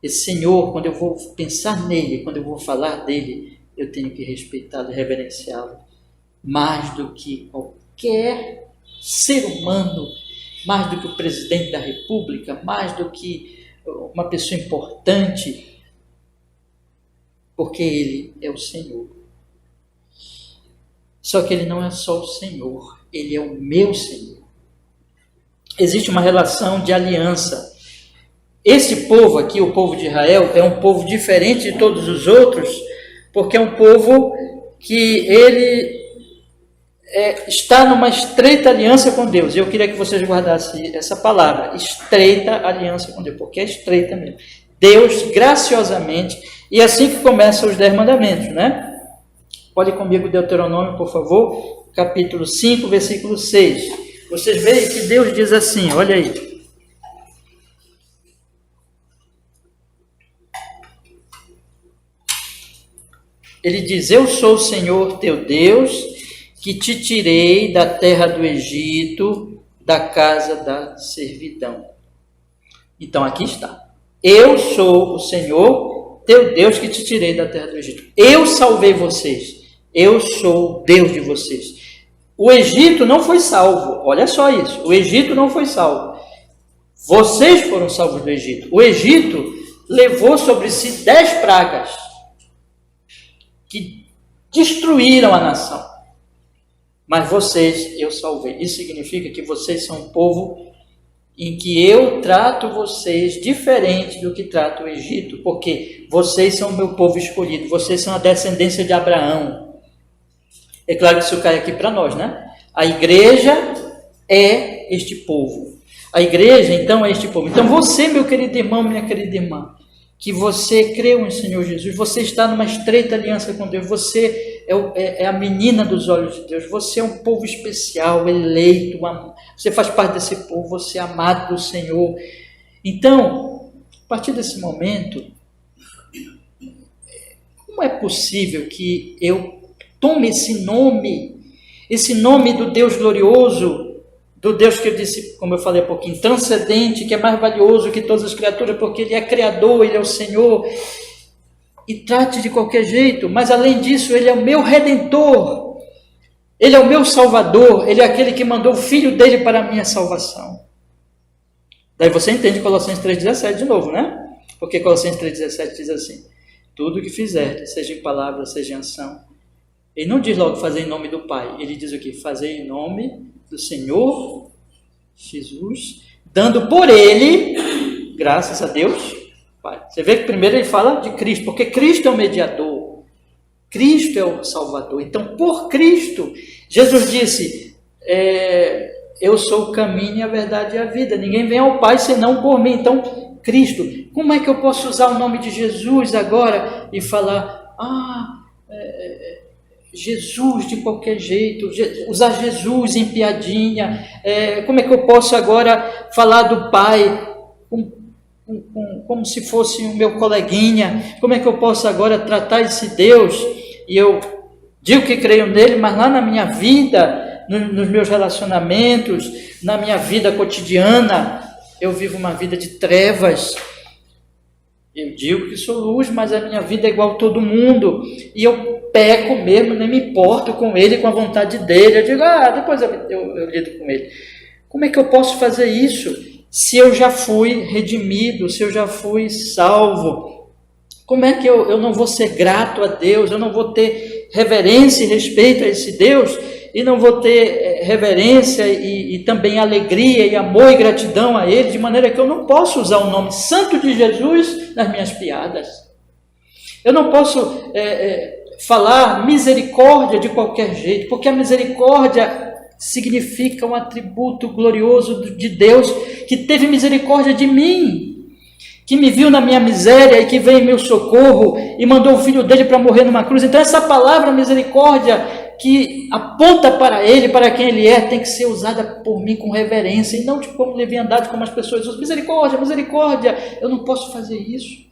Esse Senhor, quando eu vou pensar nele, quando eu vou falar dele, eu tenho que respeitá-lo e reverenciá-lo mais do que qualquer ser humano, mais do que o presidente da República, mais do que uma pessoa importante, porque ele é o Senhor. Só que ele não é só o Senhor, ele é o meu Senhor. Existe uma relação de aliança. Esse povo aqui, o povo de Israel, é um povo diferente de todos os outros, porque é um povo que ele está numa estreita aliança com Deus. Eu queria que vocês guardassem essa palavra, estreita aliança com Deus, porque é estreita mesmo. Deus, graciosamente, e assim que começam os 10 mandamentos, né? Pode ir comigo Deuteronômio, por favor, capítulo 5, versículo 6. Vocês veem que Deus diz assim, olha aí. Ele diz, eu sou o Senhor teu Deus, que te tirei da terra do Egito, da casa da servidão. Então aqui está. Eu sou o Senhor teu Deus, que te tirei da terra do Egito. Eu salvei vocês. Eu sou o Deus de vocês. O Egito não foi salvo. Olha só isso. O Egito não foi salvo. Vocês foram salvos do Egito. O Egito levou sobre si 10 pragas que destruíram a nação. Mas vocês, eu salvei. Isso significa que vocês são um povo em que eu trato vocês diferente do que trato o Egito, porque vocês são o meu povo escolhido, vocês são a descendência de Abraão. É claro que isso cai aqui para nós, né? A igreja é este povo. A igreja, então, é este povo. Então, você, meu querido irmão, minha querida irmã, que você creu em Senhor Jesus, você está numa estreita aliança com Deus, você é a menina dos olhos de Deus, você é um povo especial, eleito, você faz parte desse povo, você é amado do Senhor. Então, a partir desse momento, como é possível que eu tome esse nome do Deus glorioso, do Deus que eu disse, como eu falei há pouquinho, transcendente, que é mais valioso que todas as criaturas, porque Ele é Criador, Ele é o Senhor, e trate de qualquer jeito, mas além disso, Ele é o meu Redentor, Ele é o meu Salvador, Ele é aquele que mandou o Filho dEle para a minha salvação. Daí você entende Colossenses 3,17 de novo, né? Porque Colossenses 3,17 diz assim, tudo o que fizer, seja em palavra, seja em ação, Ele não diz logo fazer em nome do Pai, Ele diz o quê? Fazer em nome do Senhor Jesus, dando por Ele, graças a Deus, Pai. Você vê que primeiro ele fala de Cristo, porque Cristo é o mediador, Cristo é o Salvador. Então, por Cristo, Jesus disse, eu sou o caminho, a verdade e a vida, ninguém vem ao Pai senão por mim. Então, Cristo, como é que eu posso usar o nome de Jesus agora e falar, Jesus de qualquer jeito, usar Jesus em piadinha, como é que eu posso agora falar do Pai como se fosse o meu coleguinha, como é que eu posso agora tratar esse Deus, e eu digo que creio nele, mas lá na minha vida, nos meus relacionamentos, na minha vida cotidiana, eu vivo uma vida de trevas. Eu digo que sou luz, mas a minha vida é igual a todo mundo, e eu peco mesmo, nem me importo com ele, com a vontade dele, eu digo, depois eu lido com ele. Como é que eu posso fazer isso, se eu já fui redimido, se eu já fui salvo? Como é que eu não vou ser grato a Deus, eu não vou ter reverência e respeito a esse Deus, e não vou ter reverência e também alegria e amor e gratidão a Ele, de maneira que eu não posso usar o nome santo de Jesus nas minhas piadas. Eu não posso falar misericórdia de qualquer jeito, porque a misericórdia significa um atributo glorioso de Deus, que teve misericórdia de mim, que me viu na minha miséria e que veio em meu socorro e mandou o Filho dele para morrer numa cruz. Então essa palavra misericórdia, que aponta para ele, para quem ele é, tem que ser usada por mim com reverência e não de como leviandade, como as pessoas usam. Misericórdia, misericórdia. Eu não posso fazer isso.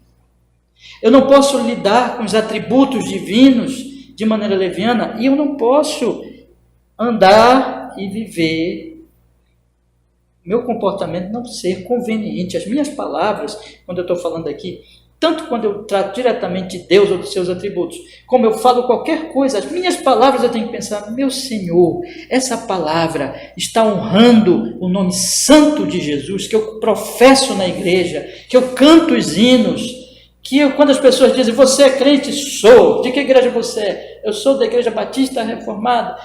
Eu não posso lidar com os atributos divinos de maneira leviana e eu não posso andar e viver, meu comportamento não ser conveniente. As minhas palavras, quando eu estou falando aqui, tanto quando eu trato diretamente de Deus ou dos seus atributos, como eu falo qualquer coisa, as minhas palavras eu tenho que pensar, meu Senhor, essa palavra está honrando o nome santo de Jesus, que eu professo na igreja, que eu canto os hinos, que eu, quando as pessoas dizem, você é crente? Sou. De que igreja você é? Eu sou da Igreja Batista Reformada.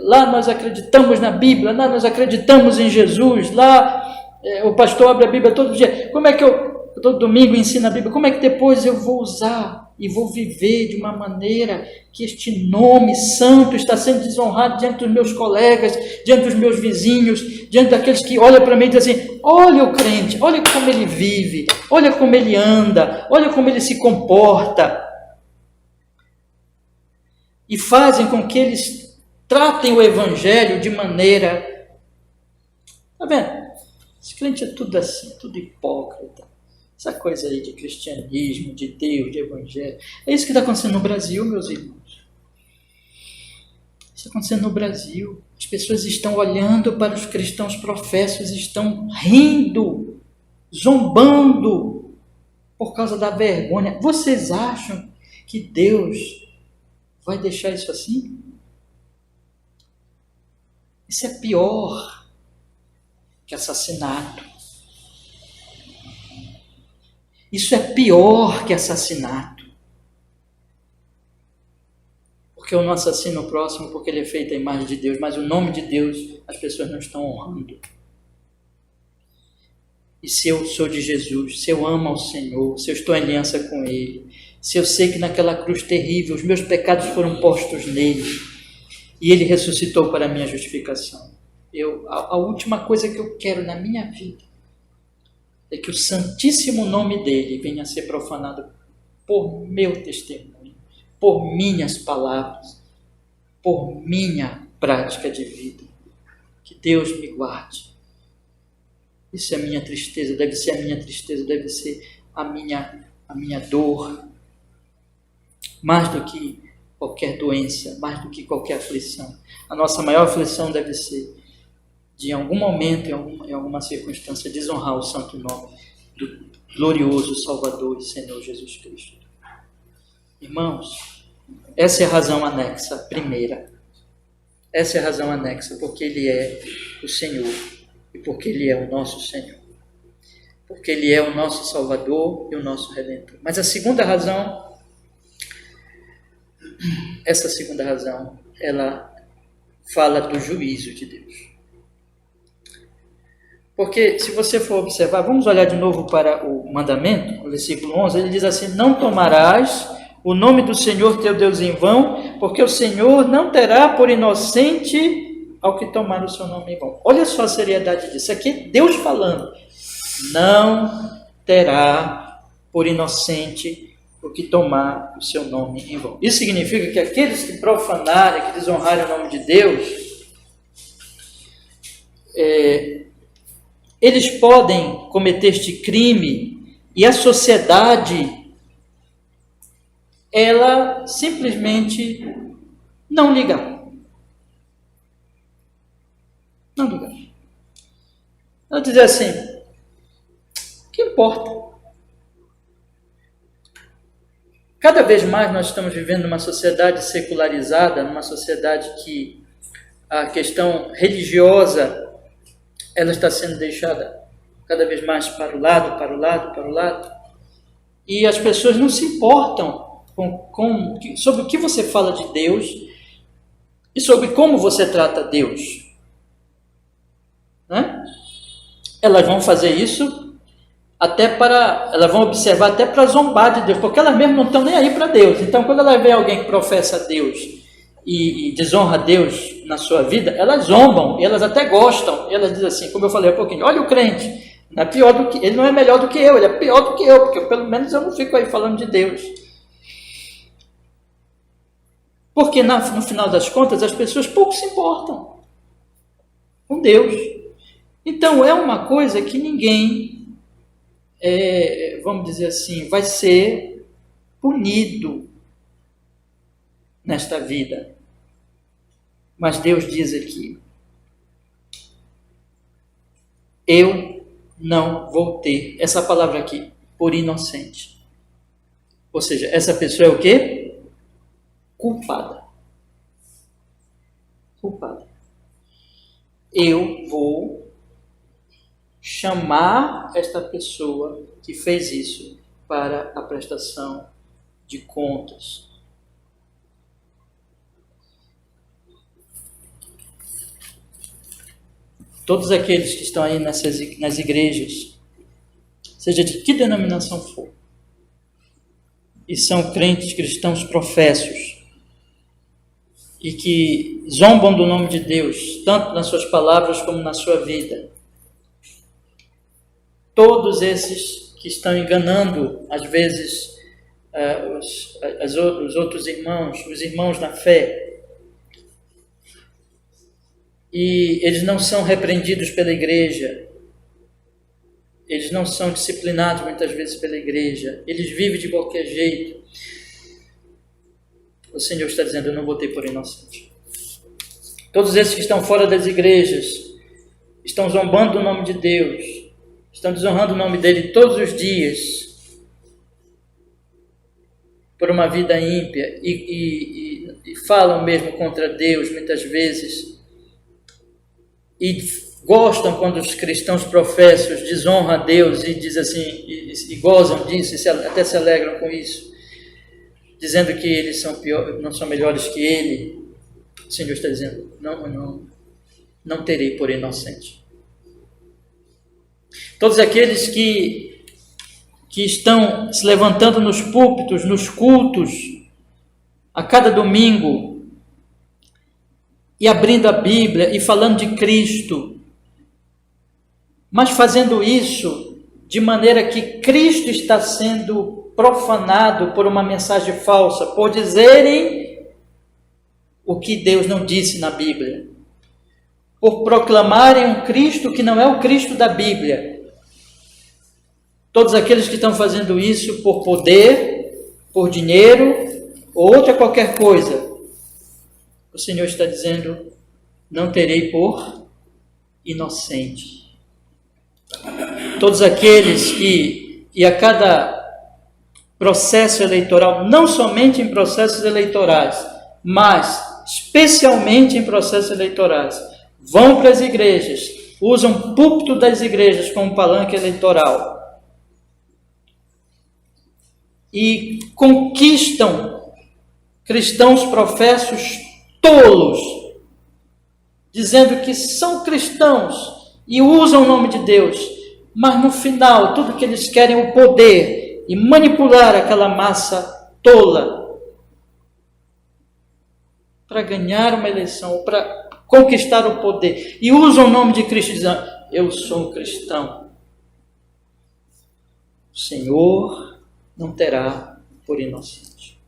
Lá nós acreditamos na Bíblia, lá nós acreditamos em Jesus, lá o pastor abre a Bíblia todo dia. Como é que todo domingo ensino a Bíblia? Como é que depois eu vou usar e vou viver de uma maneira que este nome santo está sendo desonrado diante dos meus colegas, diante dos meus vizinhos, diante daqueles que olham para mim e dizem assim, olha o crente, olha como ele vive, olha como ele anda, olha como ele se comporta. E fazem com que eles tratem o Evangelho de maneira... Está vendo? Esse crente é tudo assim, tudo hipócrita. Essa coisa aí de cristianismo, de Deus, de Evangelho. É isso que está acontecendo no Brasil, meus irmãos. Isso está acontecendo no Brasil. As pessoas estão olhando para os cristãos professos, estão rindo, zombando, por causa da vergonha. Vocês acham que Deus vai deixar isso assim? Isso é pior que assassinato. Isso é pior que assassinato. Porque eu não assassino o próximo porque ele é feito à imagem de Deus, mas o nome de Deus as pessoas não estão honrando. E se eu sou de Jesus, se eu amo ao Senhor, se eu estou em aliança com Ele, se eu sei que naquela cruz terrível os meus pecados foram postos nele, e Ele ressuscitou para a minha justificação. A última coisa que eu quero na minha vida é que o santíssimo nome dEle venha a ser profanado por meu testemunho, por minhas palavras, por minha prática de vida. Que Deus me guarde. Isso é a minha tristeza, deve ser a minha tristeza, deve ser a minha dor. Mais do que qualquer doença, mais do que qualquer aflição. A nossa maior aflição deve ser de, em algum momento, em alguma circunstância, desonrar o santo nome do glorioso Salvador e Senhor Jesus Cristo. Irmãos, essa é a razão anexa, a primeira. Essa é a razão anexa, porque Ele é o Senhor e porque Ele é o nosso Senhor. Porque Ele é o nosso Salvador e o nosso Redentor. Mas a segunda razão, essa segunda razão, ela fala do juízo de Deus. Porque se você for observar, vamos olhar de novo para o mandamento, o versículo 11, ele diz assim, não tomarás o nome do Senhor teu Deus em vão, porque o Senhor não terá por inocente ao que tomar o seu nome em vão. Olha só a seriedade disso, aqui é Deus falando, não terá por inocente o que tomar o seu nome em vão. Isso significa que aqueles que profanarem, que desonrarem o nome de Deus, eles podem cometer este crime e a sociedade, ela simplesmente não ligar. Não ligar. Ela dizer assim, o que importa? Cada vez mais nós estamos vivendo numa sociedade secularizada, numa sociedade que a questão religiosa ela está sendo deixada cada vez mais para o lado, e as pessoas não se importam sobre o que você fala de Deus e sobre como você trata Deus. Né? Elas vão fazer isso elas vão observar até para zombar de Deus, porque elas mesmas não estão nem aí para Deus. Então, quando elas veem alguém que professa Deus e desonra Deus na sua vida, elas zombam, e elas até gostam. E elas dizem assim, como eu falei há pouquinho, olha o crente, não é pior do que, ele não é melhor do que eu, ele é pior do que eu, porque pelo menos eu não fico aí falando de Deus. Porque no final das contas as pessoas pouco se importam com Deus. Então é uma coisa que ninguém, vamos dizer assim, vai ser punido nesta vida. Mas Deus diz aqui: eu não vou ter, essa palavra aqui, por inocente. Ou seja, essa pessoa é o quê? Culpada. Culpada. Eu vou chamar esta pessoa que fez isso para a prestação de contas. Todos aqueles que estão aí nas igrejas, seja de que denominação for, e são crentes cristãos professos, e que zombam do nome de Deus, tanto nas suas palavras como na sua vida, todos esses que estão enganando, às vezes, os outros irmãos, os irmãos na fé, e eles não são repreendidos pela igreja, eles não são disciplinados muitas vezes pela igreja, eles vivem de qualquer jeito. O Senhor está dizendo: eu não vou ter por inocente. Todos esses que estão fora das igrejas, estão zombando do nome de Deus, estão desonrando o nome dele todos os dias, por uma vida ímpia, e falam mesmo contra Deus muitas vezes, e gostam quando os cristãos professos desonram a Deus e dizem assim, e gozam disso, e até se alegram com isso, dizendo que eles são não são melhores que ele. O Senhor está dizendo: não terei por inocente. Todos aqueles que estão se levantando nos púlpitos, nos cultos, a cada domingo, e abrindo a Bíblia e falando de Cristo, mas fazendo isso de maneira que Cristo está sendo profanado por uma mensagem falsa, por dizerem o que Deus não disse na Bíblia, por proclamarem um Cristo que não é o Cristo da Bíblia. Todos aqueles que estão fazendo isso por poder, por dinheiro ou outra qualquer coisa, o Senhor está dizendo: não terei por inocente. Todos aqueles que, e a cada processo eleitoral, não somente em processos eleitorais, mas especialmente em processos eleitorais, vão para as igrejas, usam o púlpito das igrejas como palanque eleitoral e conquistam cristãos professos tolos, dizendo que são cristãos e usam o nome de Deus, mas no final tudo que eles querem é o poder e manipular aquela massa tola para ganhar uma eleição, para conquistar o poder, e usam o nome de Cristo dizendo: eu sou um cristão. O Senhor não terá por inocente.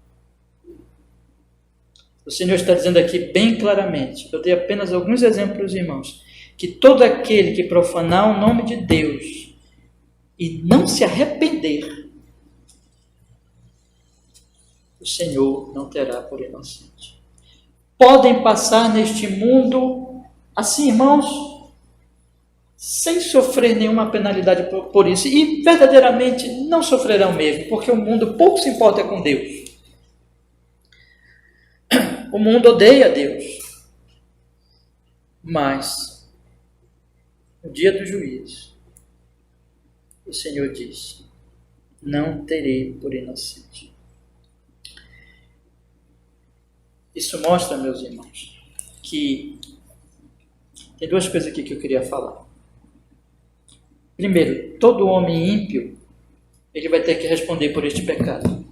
O Senhor está dizendo aqui bem claramente, eu dei apenas alguns exemplos, irmãos, que todo aquele que profanar o nome de Deus e não se arrepender, o Senhor não terá por inocente. Podem passar neste mundo assim, irmãos, sem sofrer nenhuma penalidade por isso, e verdadeiramente não sofrerão mesmo, porque o mundo pouco se importa com Deus. O mundo odeia Deus, mas no dia do juízo, o Senhor diz: não terei por inocente. Isso mostra, meus irmãos, que tem duas coisas aqui que eu queria falar. Primeiro, todo homem ímpio, ele vai ter que responder por este pecado.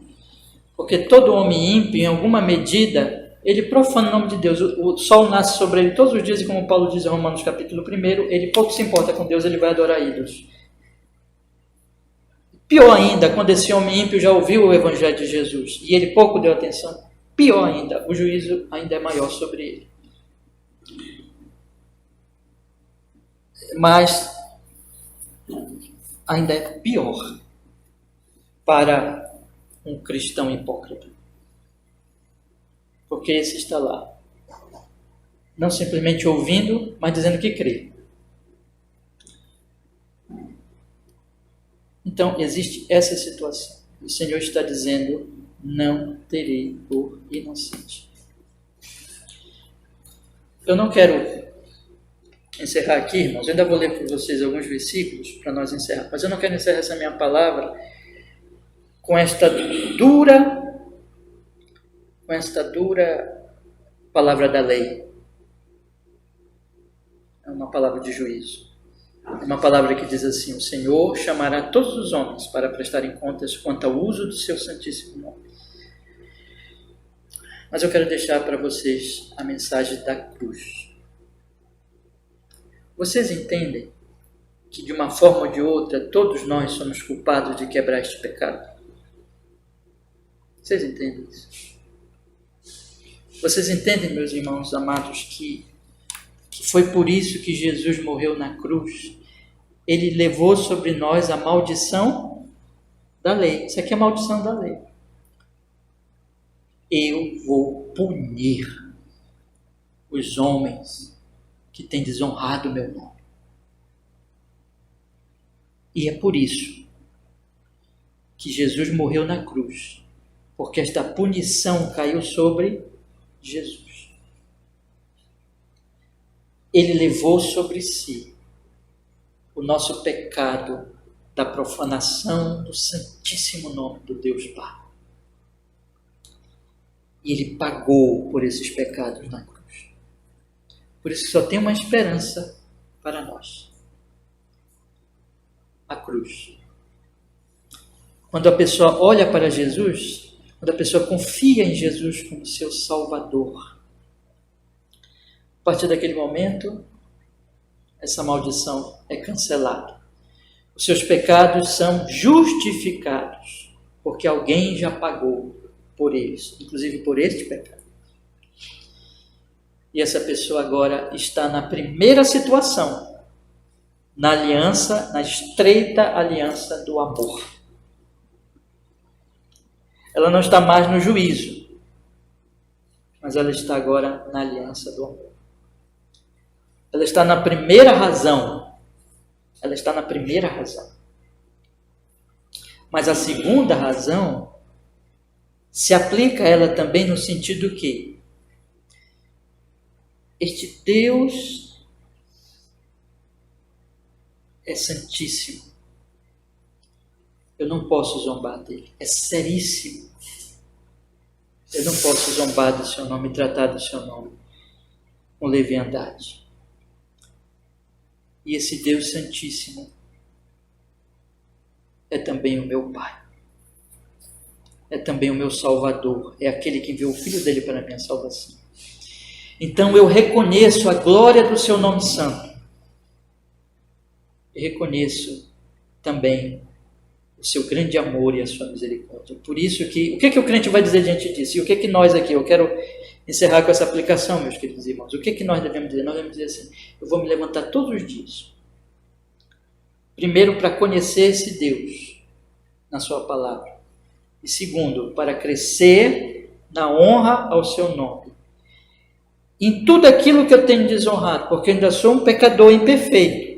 Porque todo homem ímpio, em alguma medida, ele profana o nome de Deus. O sol nasce sobre ele todos os dias, e como Paulo diz em Romanos capítulo 1, ele pouco se importa com Deus, ele vai adorar ídolos. Pior ainda, quando esse homem ímpio já ouviu o Evangelho de Jesus, e ele pouco deu atenção. pior ainda, o juízo ainda é maior sobre ele. Mas ainda é pior para um cristão hipócrita. Porque esse está lá, não simplesmente ouvindo, mas dizendo que crê. Então, existe essa situação. O Senhor está dizendo, não terei por inocente. Eu não quero encerrar aqui, irmãos. Eu ainda vou ler para vocês alguns versículos para nós encerrar. Mas eu não quero encerrar essa minha palavra com esta dura palavra da lei. É uma palavra de juízo. É uma palavra que diz assim: o Senhor chamará todos os homens para prestarem contas quanto ao uso do seu santíssimo nome. Mas eu quero deixar para vocês a mensagem da cruz. Vocês entendem que de uma forma ou de outra todos nós somos culpados de quebrar este pecado? Vocês entendem isso? Vocês entendem, meus irmãos amados, que foi por isso que Jesus morreu na cruz? Ele levou sobre nós a maldição da lei. Isso aqui é a maldição da lei. Eu vou punir os homens que têm desonrado o meu nome. E é por isso que Jesus morreu na cruz, porque esta punição caiu sobre Jesus. Ele levou sobre si o nosso pecado da profanação do santíssimo nome do Deus Pai. E ele pagou por esses pecados na cruz. Por isso só tem uma esperança para nós: a cruz. Quando a pessoa olha para Jesus, quando a pessoa confia em Jesus como seu Salvador, a partir daquele momento, essa maldição é cancelada. Os seus pecados são justificados, porque alguém já pagou por eles, inclusive por este pecado. E essa pessoa agora está na primeira situação, na aliança, na estreita aliança do amor. Ela não está mais no juízo, mas ela está agora na aliança do amor. Ela está na primeira razão. Ela está na primeira razão. Mas a segunda razão se aplica a ela também no sentido que este Deus é santíssimo. Eu não posso zombar dele. É seríssimo. Eu não posso zombar do seu nome, tratar do seu nome com leviandade. E esse Deus Santíssimo é também o meu Pai. É também o meu Salvador. É aquele que enviou o Filho dele para a minha salvação. Então eu reconheço a glória do seu nome santo. E reconheço também o seu grande amor e a sua misericórdia. Por isso que, o que o crente vai dizer diante disso? E o que nós aqui, eu quero encerrar com essa aplicação, meus queridos irmãos. O que nós devemos dizer? Nós devemos dizer assim: eu vou me levantar todos os dias. Primeiro, para conhecer esse Deus na sua palavra. E segundo, para crescer na honra ao seu nome. Em tudo aquilo que eu tenho desonrado, porque eu ainda sou um pecador imperfeito.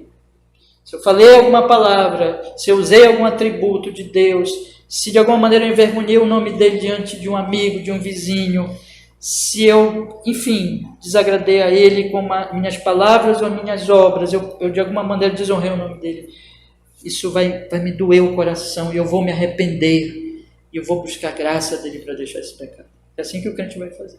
Se eu falei alguma palavra, se eu usei algum atributo de Deus, se de alguma maneira eu envergonhei o nome dele diante de um amigo, de um vizinho, se eu, enfim, desagradei a ele com minhas palavras ou minhas obras, eu de alguma maneira desonrei o nome dele, isso vai me doer o coração e eu vou me arrepender e eu vou buscar a graça dele para deixar esse pecado. É assim que o crente vai fazer.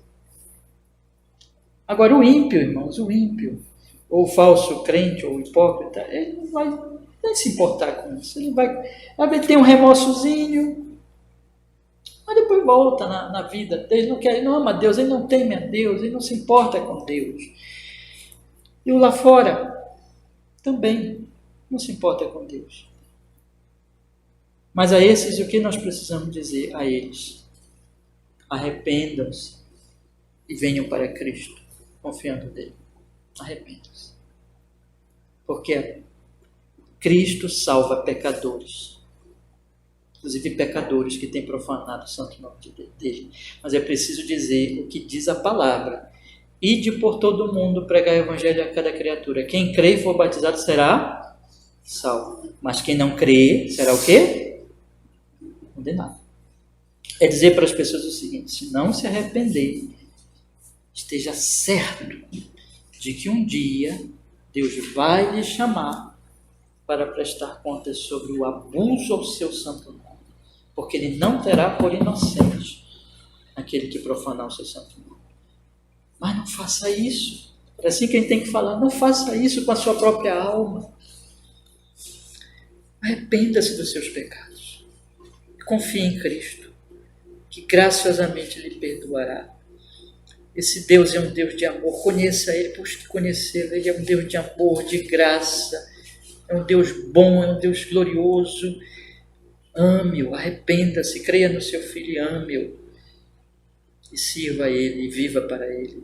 Agora o ímpio, irmãos, o ímpio, ou o falso crente, ou o hipócrita, ele não vai se importar com isso. Ele vai ter um remorsozinho, mas depois volta na vida dele. Ele não ama Deus, ele não teme a Deus, ele não se importa com Deus. E o lá fora também não se importa com Deus. Mas a esses, o que nós precisamos dizer a eles? arrependam-se e venham para Cristo, confiando nele. Arrependam-se. Porque Cristo salva pecadores. Inclusive pecadores que têm profanado o santo nome dele. Mas é preciso dizer o que diz a palavra. Ide por todo o mundo pregar o evangelho a cada criatura. Quem crê e for batizado será salvo. Mas quem não crê será o quê? Condenado. É dizer para as pessoas o seguinte: se não se arrepender, esteja certo de que um dia Deus vai lhe chamar para prestar contas sobre o abuso ao seu santo nome. Porque ele não terá por inocente aquele que profanar o seu santo nome. Mas não faça isso. É assim que a gente tem que falar. Não faça isso com a sua própria alma. Arrependa-se dos seus pecados. Confie em Cristo, que graciosamente lhe perdoará. Esse Deus é um Deus de amor. Conheça Ele, busque conhecê-lo. Ele é um Deus de amor, de graça. É um Deus bom, é um Deus glorioso. Ame-o, arrependa-se, creia no seu Filho e ame-o. E sirva a Ele, e viva para Ele.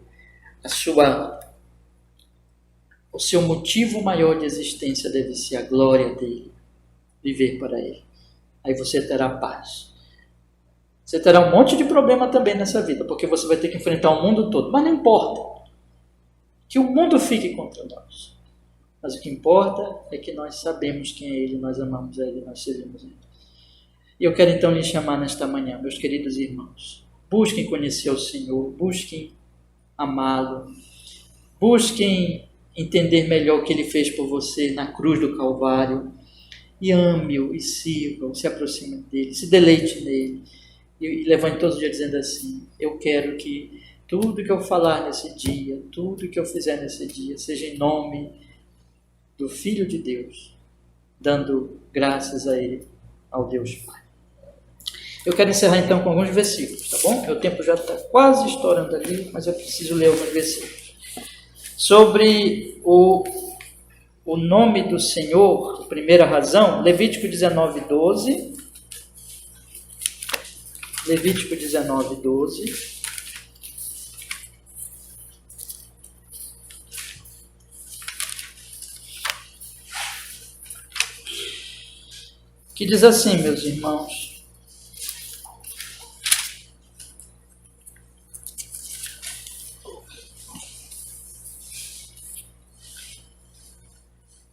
O seu motivo maior de existência deve ser a glória dEle. Viver para Ele. Aí você terá paz. Você terá um monte de problema também nessa vida, porque você vai ter que enfrentar o mundo todo. Mas não importa que o mundo fique contra nós. Mas o que importa é que nós sabemos quem é Ele, nós amamos a Ele, nós servimos a Ele. E eu quero então lhe chamar nesta manhã, meus queridos irmãos. Busquem conhecer o Senhor, busquem amá-lo, busquem entender melhor o que Ele fez por você na cruz do Calvário. E ame-o, e sirva-o, se aproxime dEle, se deleite nele. E levante todos os dias dizendo assim: eu quero que tudo que eu falar nesse dia, tudo que eu fizer nesse dia, seja em nome do Filho de Deus, dando graças a Ele, ao Deus Pai. Eu quero encerrar então com alguns versículos, tá bom? Meu tempo já está quase estourando ali, mas eu preciso ler alguns versículos. Sobre o nome do Senhor, a primeira razão, Levítico 19:12. Levítico 19:12. Que diz assim, meus irmãos: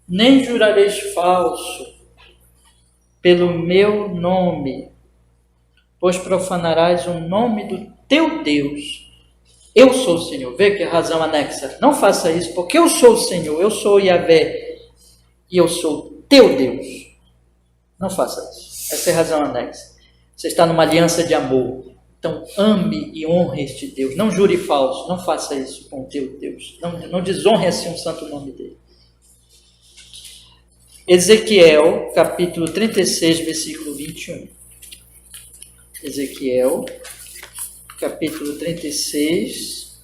nem jurareis falso pelo meu nome, pois profanarás o nome do teu Deus. Eu sou o Senhor. Vê que a razão anexa. Não faça isso, porque eu sou o Senhor, eu sou Yahvé, e eu sou teu Deus. Não faça isso. Essa é a razão anexa. Você está numa aliança de amor. Então ame e honre este Deus. Não jure falso. Não faça isso com o teu Deus. Não desonre assim um santo nome dele. Ezequiel, capítulo 36, versículo 21. Ezequiel, capítulo 36,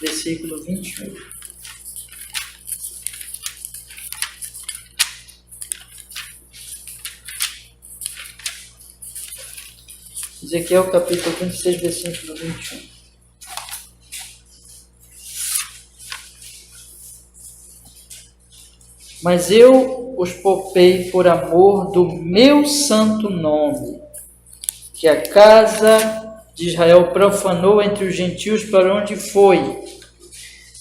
versículo 21. Ezequiel, capítulo 36, versículo 21. Mas eu os poupei por amor do meu santo nome, que a casa de Israel profanou entre os gentios para onde foi.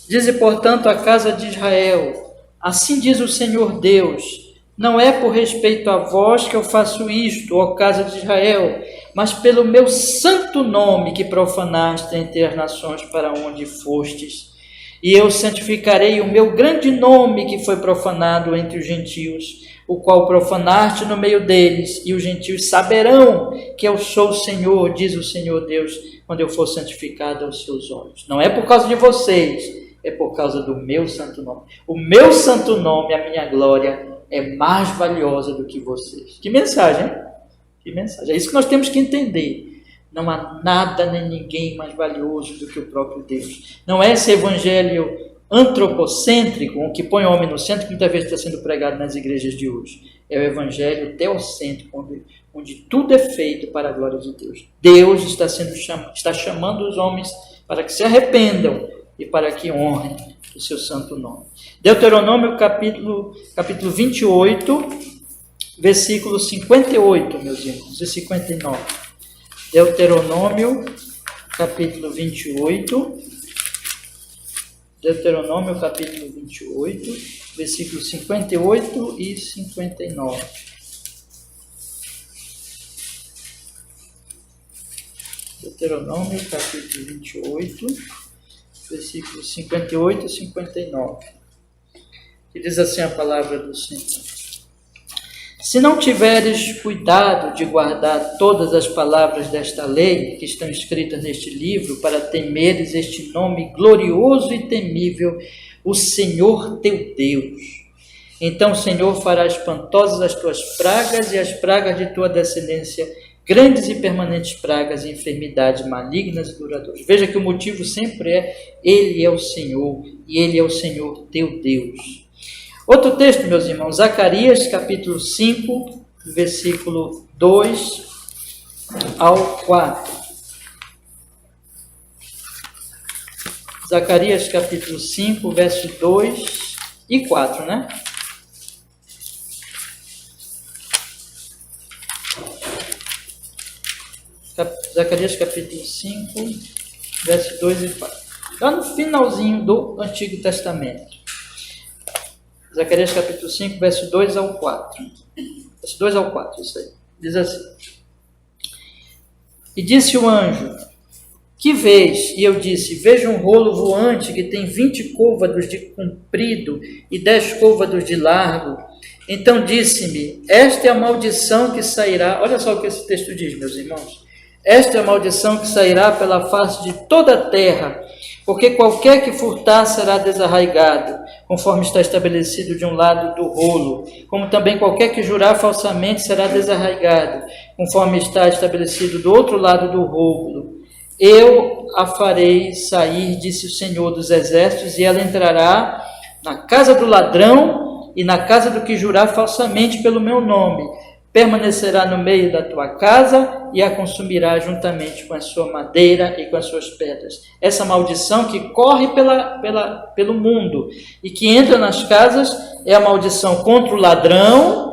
Dize, portanto, a casa de Israel: assim diz o Senhor Deus, não é por respeito a vós que eu faço isto, ó casa de Israel, mas pelo meu santo nome que profanaste entre as nações para onde fostes. E eu santificarei o meu grande nome que foi profanado entre os gentios, o qual profanaste no meio deles, e os gentios saberão que eu sou o Senhor, diz o Senhor Deus, quando eu for santificado aos seus olhos. Não é por causa de vocês, é por causa do meu santo nome. O meu santo nome, a minha glória, é mais valiosa do que vocês. Que mensagem, hein? Que mensagem. É isso que nós temos que entender. Não há nada nem ninguém mais valioso do que o próprio Deus. Não é esse evangelho antropocêntrico, que põe o homem no centro, que muitas vezes está sendo pregado nas igrejas de hoje. é o evangelho teocêntrico, onde tudo é feito para a glória de Deus. Deus está chamando os homens para que se arrependam e para que honrem o seu santo nome. Deuteronômio capítulo 28, versículo 58, meus irmãos, e 59. Deuteronômio capítulo 28, Deuteronômio capítulo 28, versículos 58 e 59. Deuteronômio capítulo 28, versículos 58 e 59. Que diz assim a palavra do Senhor: se não tiveres cuidado de guardar todas as palavras desta lei, que estão escritas neste livro, para temeres este nome glorioso e temível, o Senhor teu Deus, então o Senhor fará espantosas as tuas pragas e as pragas de tua descendência, grandes e permanentes pragas e enfermidades malignas e duradouras. Veja que o motivo sempre é: Ele é o Senhor, e Ele é o Senhor teu Deus. Outro texto, meus irmãos, Zacarias capítulo 5, versículo 2 ao 4. Zacarias capítulo 5, verso 2 e 4, né? Zacarias capítulo 5, verso 2 e 4. Lá no finalzinho do Antigo Testamento. Zacarias capítulo 5, verso 2 ao 4. Verso 2 ao 4, isso aí. Diz assim: e disse o anjo: que vês? E eu disse: vejo um rolo voante que tem 20 côvados de comprido e 10 côvados de largo. Então disse-me: esta é a maldição que sairá. Olha só o que esse texto diz, meus irmãos. Esta é a maldição que sairá pela face de toda a terra, porque qualquer que furtar será desarraigado, conforme está estabelecido de um lado do rolo, como também qualquer que jurar falsamente será desarraigado, conforme está estabelecido do outro lado do rolo. Eu a farei sair, disse o Senhor dos Exércitos, e ela entrará na casa do ladrão e na casa do que jurar falsamente pelo meu nome. Permanecerá no meio da tua casa e a consumirá juntamente com a sua madeira e com as suas pedras. Essa maldição que corre pelo mundo e que entra nas casas é a maldição contra o ladrão,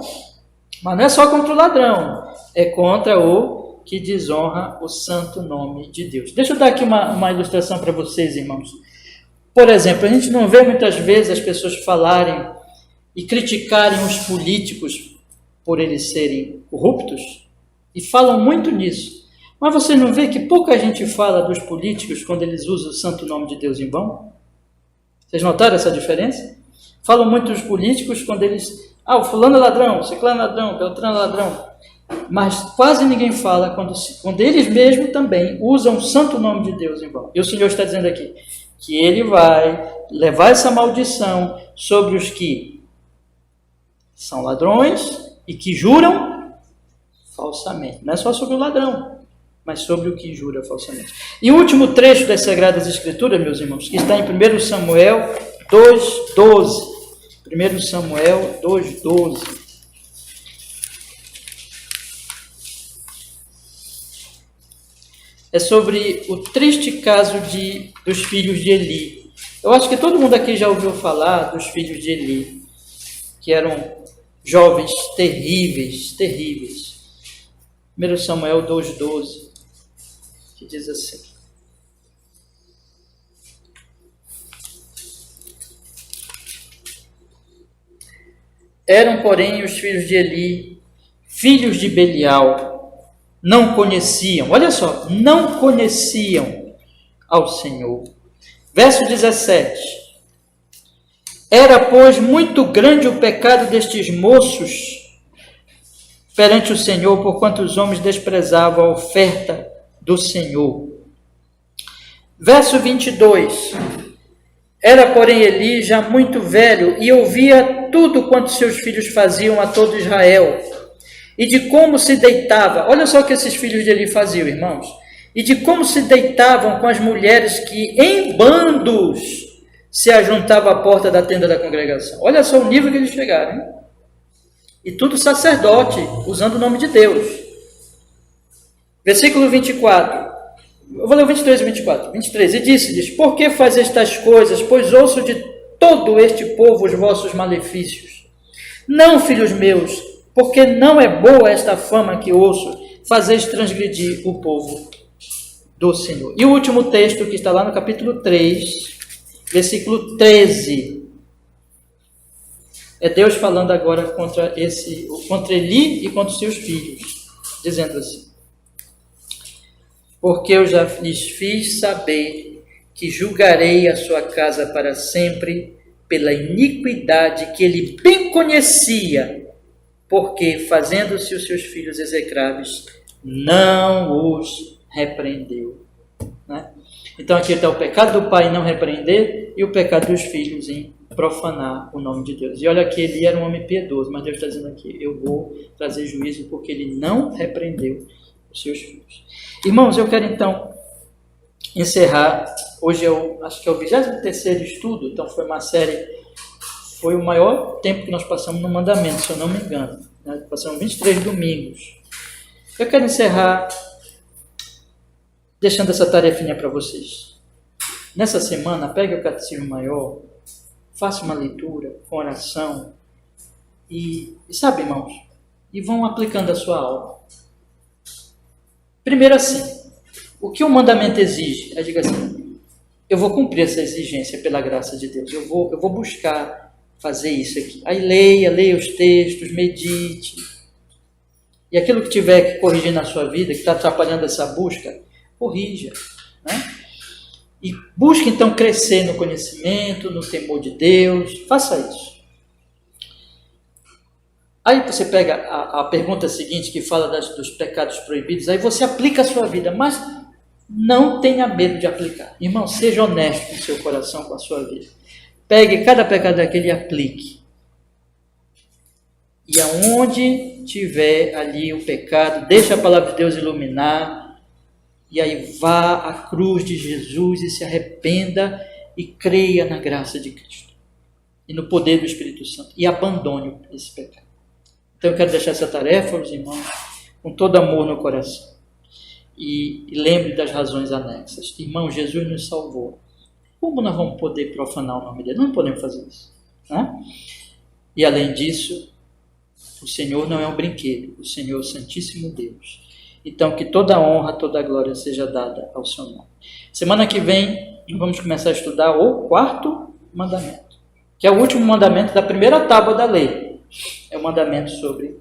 mas não é só contra o ladrão, é contra o que desonra o santo nome de Deus. Deixa eu dar aqui uma ilustração para vocês, irmãos. Por exemplo, a gente não vê muitas vezes as pessoas falarem e criticarem os políticos por eles serem corruptos, e falam muito nisso. Mas você não vê que pouca gente fala dos políticos quando eles usam o santo nome de Deus em vão? Vocês notaram essa diferença? Falam muito dos políticos quando eles... o fulano é ladrão, o ciclano é ladrão, o beltrano é ladrão. Mas quase ninguém fala quando eles mesmos também usam o santo nome de Deus em vão. E o Senhor está dizendo aqui que Ele vai levar essa maldição sobre os que são ladrões e que juram falsamente. Não é só sobre o ladrão, mas sobre o que jura falsamente. E o último trecho das Sagradas Escrituras, meus irmãos, que está em 1 Samuel 2,12. 1 Samuel 2,12. É sobre o triste caso dos filhos de Eli. Eu acho que todo mundo aqui já ouviu falar dos filhos de Eli, que eram jovens terríveis, terríveis. 1 Samuel 2,12, que diz assim: eram, porém, os filhos de Eli, filhos de Belial, não conheciam, olha só, não conheciam ao Senhor. Verso 17: era, pois, muito grande o pecado destes moços perante o Senhor, porquanto os homens desprezavam a oferta do Senhor. Verso 22. Era, porém, Eli já muito velho e ouvia tudo quanto seus filhos faziam a todo Israel, e de como se deitava. Olha só o que esses filhos de Eli faziam, irmãos. E de como se deitavam com as mulheres que, em bandos, se ajuntava à porta da tenda da congregação. Olha só o nível que eles chegaram, hein? E tudo sacerdote, usando o nome de Deus. Versículo 24. Eu vou ler o 23 e 24. 23. E disse-lhes: por que faz estas coisas? Pois ouço de todo este povo os vossos malefícios. Não, filhos meus, porque não é boa esta fama que ouço, fazeis transgredir o povo do Senhor. E o último texto, que está lá no capítulo 3, versículo 13. É Deus falando agora contra Eli e contra os seus filhos, dizendo assim: porque eu já lhes fiz saber que julgarei a sua casa para sempre pela iniquidade que ele bem conhecia, porque, fazendo-se os seus filhos execráveis, não os repreendeu. Né? Então aqui está o pecado do pai em não repreender e o pecado dos filhos em profanar o nome de Deus. E olha que ele era um homem piedoso, mas Deus está dizendo aqui: eu vou trazer juízo porque ele não repreendeu os seus filhos. Irmãos, eu quero então encerrar. Hoje acho que é o 23º estudo, então foi uma série, foi o maior tempo que nós passamos no mandamento, se eu não me engano. Né? Passamos 23 domingos. Eu quero encerrar deixando essa tarefinha para vocês. Nessa semana, pegue o Catecismo Maior, faça uma leitura com oração e sabe, irmãos, e vão aplicando a sua aula. Primeiro assim, o que o mandamento exige? Aí diga assim: eu vou cumprir essa exigência pela graça de Deus, eu vou buscar fazer isso aqui. Aí leia os textos, medite. E aquilo que tiver que corrigir na sua vida, que está atrapalhando essa busca, corrija. Né? E busque então crescer no conhecimento, no temor de Deus, faça isso. Aí você pega a pergunta seguinte, que fala dos pecados proibidos, aí você aplica a sua vida, mas não tenha medo de aplicar. Irmão, seja honesto com o seu coração, com a sua vida. Pegue cada pecado daquele e aplique. E aonde tiver ali o pecado, deixe a palavra de Deus iluminar, e aí vá à cruz de Jesus e se arrependa e creia na graça de Cristo e no poder do Espírito Santo e abandone esse pecado. Então eu quero deixar essa tarefa aos irmãos com todo amor no coração. E lembre das razões anexas. Irmão, Jesus nos salvou. Como nós vamos poder profanar o nome dele? Não podemos fazer isso. Né? E além disso, o Senhor não é um brinquedo. O Senhor é o Santíssimo Deus. Então que toda a honra, toda a glória seja dada ao seu nome. Semana que vem vamos começar a estudar o 4º mandamento, que é o último mandamento da primeira tábua da lei. É o mandamento sobre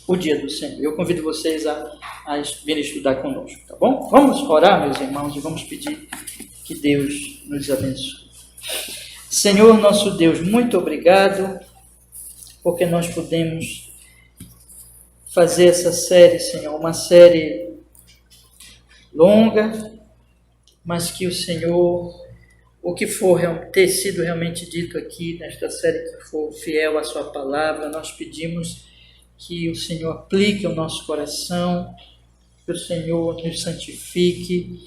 o dia do Senhor. Eu convido vocês a virem estudar conosco, tá bom? Vamos orar, meus irmãos, e vamos pedir que Deus nos abençoe. Senhor, nosso Deus, muito obrigado, porque nós podemos fazer essa série, Senhor, uma série longa, mas que o Senhor, o que for ter sido realmente dito aqui nesta série, que for fiel à sua palavra, nós pedimos que o Senhor aplique ao nosso coração, que o Senhor nos santifique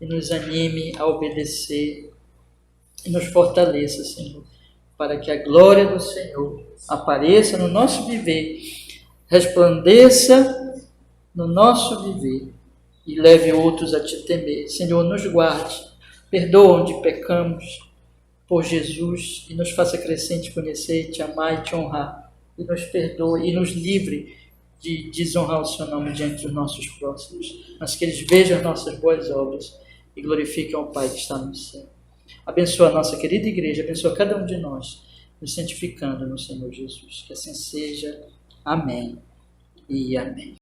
e nos anime a obedecer e nos fortaleça, Senhor, para que a glória do Senhor apareça no nosso viver, resplandeça no nosso viver e leve outros a te temer. Senhor, nos guarde, perdoa onde pecamos por Jesus e nos faça crescer em te conhecer, te amar e te honrar. E nos perdoe e nos livre de desonrar o seu nome diante dos nossos próximos, mas que eles vejam as nossas boas obras e glorifiquem ao Pai que está no céu. Abençoa a nossa querida igreja, abençoa cada um de nós, nos santificando no Senhor Jesus. Que assim seja. Amém e amém.